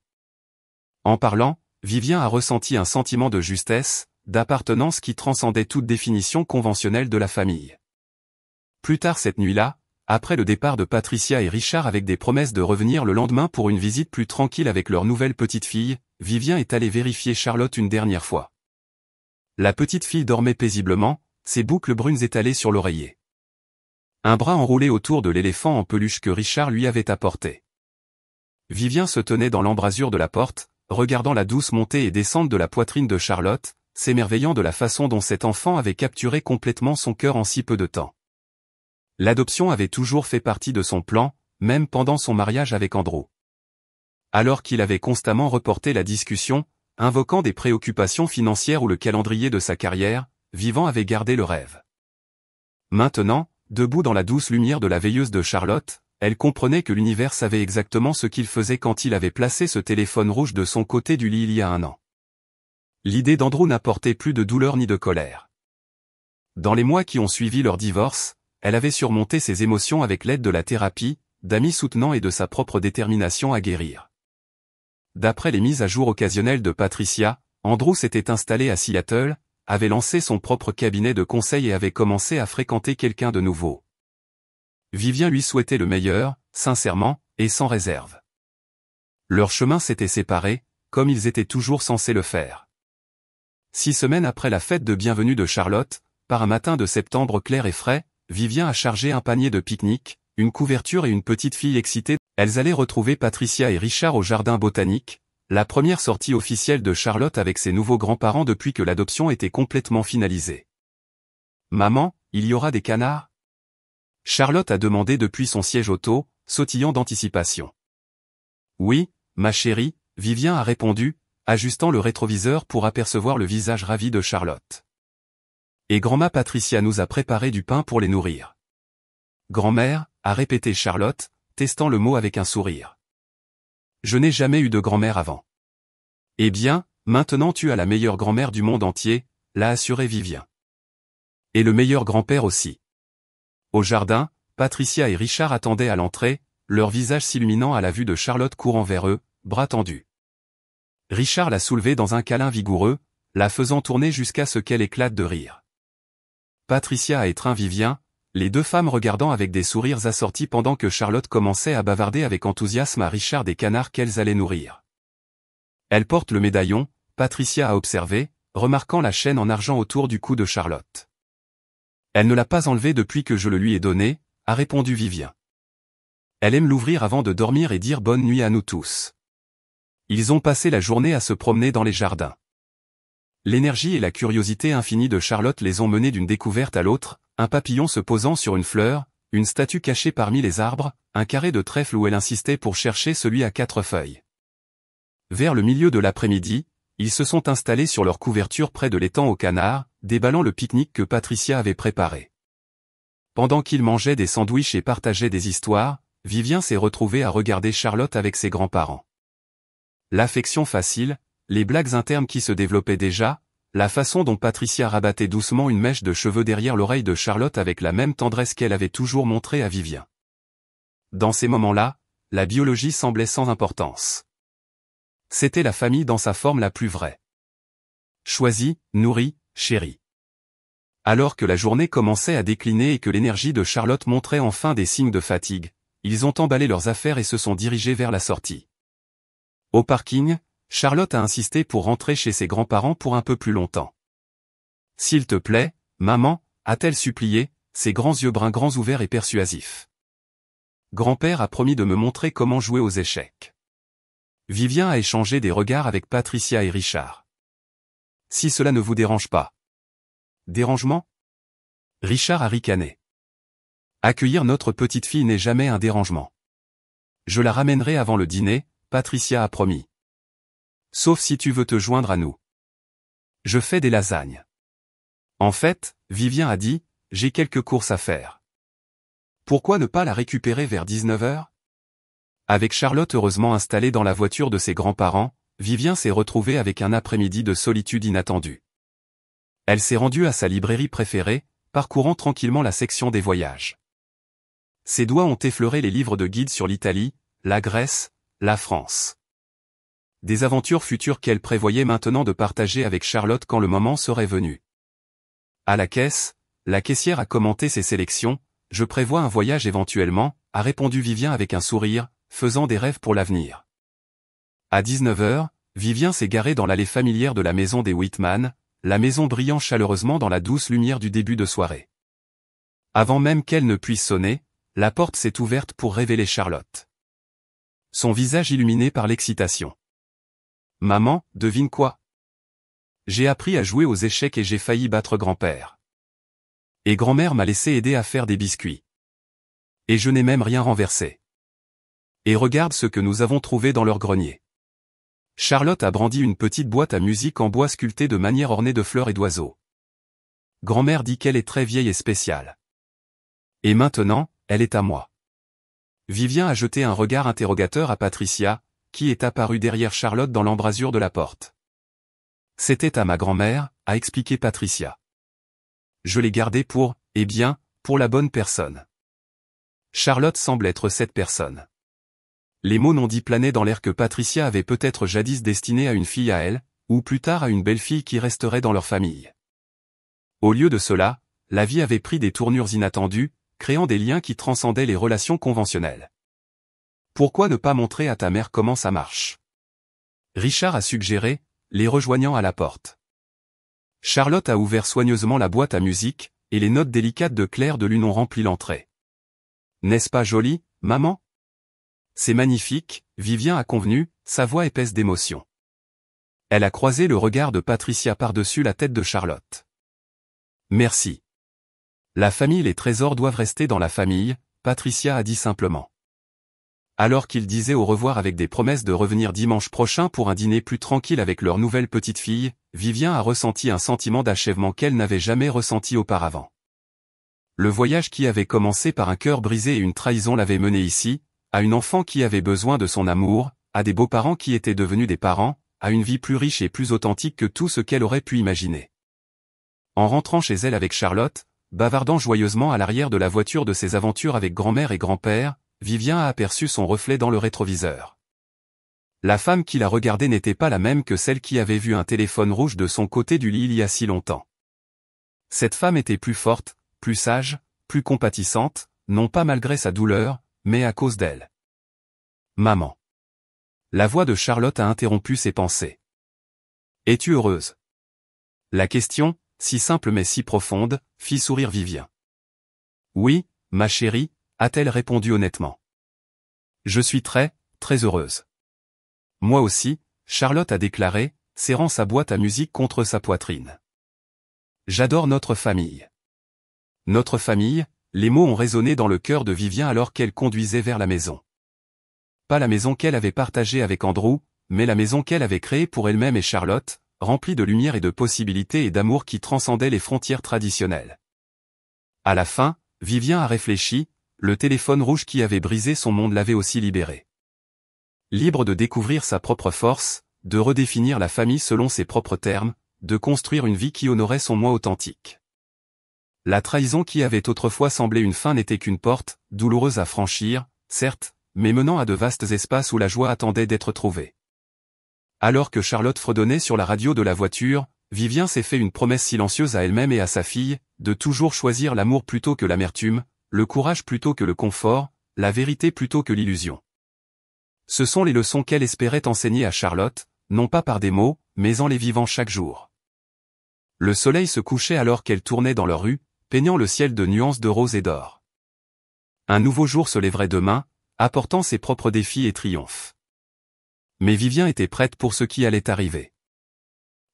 A: En parlant, Vivien a ressenti un sentiment de justesse, d'appartenance qui transcendait toute définition conventionnelle de la famille. Plus tard cette nuit-là, après le départ de Patricia et Richard avec des promesses de revenir le lendemain pour une visite plus tranquille avec leur nouvelle petite fille, Vivien est allé vérifier Charlotte une dernière fois. La petite fille dormait paisiblement, ses boucles brunes étalées sur l'oreiller. Un bras enroulé autour de l'éléphant en peluche que Richard lui avait apporté. Vivien se tenait dans l'embrasure de la porte, regardant la douce montée et descente de la poitrine de Charlotte, s'émerveillant de la façon dont cet enfant avait capturé complètement son cœur en si peu de temps. L'adoption avait toujours fait partie de son plan, même pendant son mariage avec Andrew. Alors qu'il avait constamment reporté la discussion, invoquant des préoccupations financières ou le calendrier de sa carrière, Vivant avait gardé le rêve. Maintenant, debout dans la douce lumière de la veilleuse de Charlotte, elle comprenait que l'univers savait exactement ce qu'il faisait quand il avait placé ce téléphone rouge de son côté du lit il y a 1 an. L'idée d'Andrew n'apportait plus de douleur ni de colère. Dans les mois qui ont suivi leur divorce, elle avait surmonté ses émotions avec l'aide de la thérapie, d'amis soutenants et de sa propre détermination à guérir. D'après les mises à jour occasionnelles de Patricia, Andrew s'était installé à Seattle, avait lancé son propre cabinet de conseil et avait commencé à fréquenter quelqu'un de nouveau. Vivien lui souhaitait le meilleur, sincèrement, et sans réserve. Leurs chemins s'étaient séparés, comme ils étaient toujours censés le faire. 6 semaines après la fête de bienvenue de Charlotte, par un matin de septembre clair et frais, Vivien a chargé un panier de pique-nique, une couverture et une petite fille excitée. Elles allaient retrouver Patricia et Richard au jardin botanique, la première sortie officielle de Charlotte avec ses nouveaux grands-parents depuis que l'adoption était complètement finalisée. « Maman, il y aura des canards ?» Charlotte a demandé depuis son siège auto, sautillant d'anticipation. « Oui, ma chérie », Vivien a répondu, ajustant le rétroviseur pour apercevoir le visage ravi de Charlotte. « Et grand-mère Patricia nous a préparé du pain pour les nourrir. »« Grand-mère » a répété Charlotte, testant le mot avec un sourire. « Je n'ai jamais eu de grand-mère avant. »« Eh bien, maintenant tu as la meilleure grand-mère du monde entier », l'a assuré Vivien. « Et le meilleur grand-père aussi. » Au jardin, Patricia et Richard attendaient à l'entrée, leur visage s'illuminant à la vue de Charlotte courant vers eux, bras tendus. Richard l'a soulevée dans un câlin vigoureux, la faisant tourner jusqu'à ce qu'elle éclate de rire. Patricia a étreint Vivien, les 2 femmes regardant avec des sourires assortis pendant que Charlotte commençait à bavarder avec enthousiasme à Richard des canards qu'elles allaient nourrir. Elle porte le médaillon, Patricia a observé, remarquant la chaîne en argent autour du cou de Charlotte. Elle ne l'a pas enlevé depuis que je le lui ai donné, a répondu Vivien. Elle aime l'ouvrir avant de dormir et dire bonne nuit à nous tous. Ils ont passé la journée à se promener dans les jardins. L'énergie et la curiosité infinie de Charlotte les ont menés d'une découverte à l'autre, un papillon se posant sur une fleur, une statue cachée parmi les arbres, un carré de trèfle où elle insistait pour chercher celui à 4 feuilles. Vers le milieu de l'après-midi, ils se sont installés sur leur couverture près de l'étang aux canards, déballant le pique-nique que Patricia avait préparé. Pendant qu'ils mangeaient des sandwichs et partageaient des histoires, Vivien s'est retrouvé à regarder Charlotte avec ses grands-parents. L'affection facile, les blagues internes qui se développaient déjà, la façon dont Patricia rabattait doucement une mèche de cheveux derrière l'oreille de Charlotte avec la même tendresse qu'elle avait toujours montrée à Vivien. Dans ces moments-là, la biologie semblait sans importance. C'était la famille dans sa forme la plus vraie. Choisie, nourrie, chérie. Alors que la journée commençait à décliner et que l'énergie de Charlotte montrait enfin des signes de fatigue, ils ont emballé leurs affaires et se sont dirigés vers la sortie. Au parking, Charlotte a insisté pour rentrer chez ses grands-parents pour un peu plus longtemps. « S'il te plaît, maman » a-t-elle supplié, ses grands yeux bruns grands ouverts et persuasifs. « grand-père a promis de me montrer comment jouer aux échecs. Vivien a échangé des regards avec Patricia et Richard. Si cela ne vous dérange pas. Dérangement? Richard a ricané. Accueillir notre petite fille n'est jamais un dérangement. Je la ramènerai avant le dîner, Patricia a promis. Sauf si tu veux te joindre à nous. Je fais des lasagnes. En fait, Vivien a dit, j'ai quelques courses à faire. Pourquoi ne pas la récupérer vers 19h? Avec Charlotte heureusement installée dans la voiture de ses grands-parents, Vivien s'est retrouvé avec un après-midi de solitude inattendue. Elle s'est rendue à sa librairie préférée, parcourant tranquillement la section des voyages. Ses doigts ont effleuré les livres de guide sur l'Italie, la Grèce, la France. Des aventures futures qu'elle prévoyait maintenant de partager avec Charlotte quand le moment serait venu. À la caisse, la caissière a commenté ses sélections. Je prévois un voyage éventuellement, a répondu Vivien avec un sourire, faisant des rêves pour l'avenir. À 19h, Vivien s'est garé dans l'allée familière de la maison des Whitman, la maison brillant chaleureusement dans la douce lumière du début de soirée. Avant même qu'elle ne puisse sonner, la porte s'est ouverte pour révéler Charlotte. Son visage illuminé par l'excitation. « Maman, devine quoi? J'ai appris à jouer aux échecs et j'ai failli battre grand-père. Et grand-mère m'a laissé aider à faire des biscuits. Et je n'ai même rien renversé. Et regarde ce que nous avons trouvé dans leur grenier. » Charlotte a brandi une petite boîte à musique en bois sculptée de manière ornée de fleurs et d'oiseaux. Grand-mère dit qu'elle est très vieille et spéciale. Et maintenant, elle est à moi. Vivien a jeté un regard interrogateur à Patricia, qui est apparue derrière Charlotte dans l'embrasure de la porte. C'était à ma grand-mère, a expliqué Patricia. Je l'ai gardée pour, eh bien, pour la bonne personne. Charlotte semble être cette personne. Les mots non dits planaient dans l'air que Patricia avait peut-être jadis destiné à une fille à elle, ou plus tard à une belle-fille qui resterait dans leur famille. Au lieu de cela, la vie avait pris des tournures inattendues, créant des liens qui transcendaient les relations conventionnelles. Pourquoi ne pas montrer à ta mère comment ça marche? Richard a suggéré, les rejoignant à la porte. Charlotte a ouvert soigneusement la boîte à musique, et les notes délicates de Claire de Lune ont rempli l'entrée. N'est-ce pas joli, maman? C'est magnifique, Vivien a convenu, sa voix épaisse d'émotion. Elle a croisé le regard de Patricia par-dessus la tête de Charlotte. Merci. La famille et les trésors doivent rester dans la famille, Patricia a dit simplement. Alors qu'ils disaient au revoir avec des promesses de revenir dimanche prochain pour un dîner plus tranquille avec leur nouvelle petite fille, Vivien a ressenti un sentiment d'achèvement qu'elle n'avait jamais ressenti auparavant. Le voyage qui avait commencé par un cœur brisé et une trahison l'avait mené ici, à une enfant qui avait besoin de son amour, à des beaux-parents qui étaient devenus des parents, à une vie plus riche et plus authentique que tout ce qu'elle aurait pu imaginer. En rentrant chez elle avec Charlotte, bavardant joyeusement à l'arrière de la voiture de ses aventures avec grand-mère et grand-père, Vivien a aperçu son reflet dans le rétroviseur. La femme qui la regardait n'était pas la même que celle qui avait vu un téléphone rouge de son côté du lit il y a si longtemps. Cette femme était plus forte, plus sage, plus compatissante, non pas malgré sa douleur, mais à cause d'elle. Maman. La voix de Charlotte a interrompu ses pensées. Es-tu heureuse? La question, si simple mais si profonde, fit sourire Vivien. Oui, ma chérie, a-t-elle répondu honnêtement. Je suis très, très heureuse. Moi aussi, Charlotte a déclaré, serrant sa boîte à musique contre sa poitrine. J'adore notre famille. Notre famille, les mots ont résonné dans le cœur de Vivien alors qu'elle conduisait vers la maison. Pas la maison qu'elle avait partagée avec Andrew, mais la maison qu'elle avait créée pour elle-même et Charlotte, remplie de lumière et de possibilités et d'amour qui transcendaient les frontières traditionnelles. À la fin, Vivien a réfléchi, le téléphone rouge qui avait brisé son monde l'avait aussi libéré. Libre de découvrir sa propre force, de redéfinir la famille selon ses propres termes, de construire une vie qui honorait son moi authentique. La trahison qui avait autrefois semblé une fin n'était qu'une porte, douloureuse à franchir, certes, mais menant à de vastes espaces où la joie attendait d'être trouvée. Alors que Charlotte fredonnait sur la radio de la voiture, Vivien s'est fait une promesse silencieuse à elle-même et à sa fille, de toujours choisir l'amour plutôt que l'amertume, le courage plutôt que le confort, la vérité plutôt que l'illusion. Ce sont les leçons qu'elle espérait enseigner à Charlotte, non pas par des mots, mais en les vivant chaque jour. Le soleil se couchait alors qu'elle tournait dans leur rue, peignant le ciel de nuances de rose et d'or. Un nouveau jour se lèverait demain, apportant ses propres défis et triomphes. Mais Vivien était prête pour ce qui allait arriver.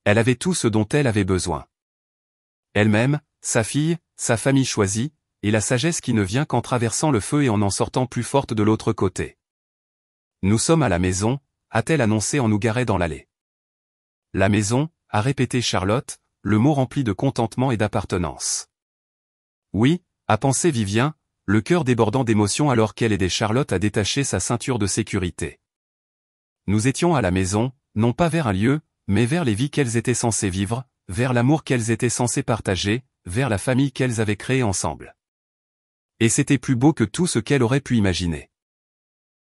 A: Elle avait tout ce dont elle avait besoin. Elle-même, sa fille, sa famille choisie, et la sagesse qui ne vient qu'en traversant le feu et en sortant plus forte de l'autre côté. Nous sommes à la maison, a-t-elle annoncé en nous garant dans l'allée. La maison, a répété Charlotte, le mot rempli de contentement et d'appartenance. Oui, a pensé Vivien, le cœur débordant d'émotion alors qu'elle aidait Charlotte à détacher sa ceinture de sécurité. Nous étions à la maison, non pas vers un lieu, mais vers les vies qu'elles étaient censées vivre, vers l'amour qu'elles étaient censées partager, vers la famille qu'elles avaient créée ensemble. Et c'était plus beau que tout ce qu'elle aurait pu imaginer.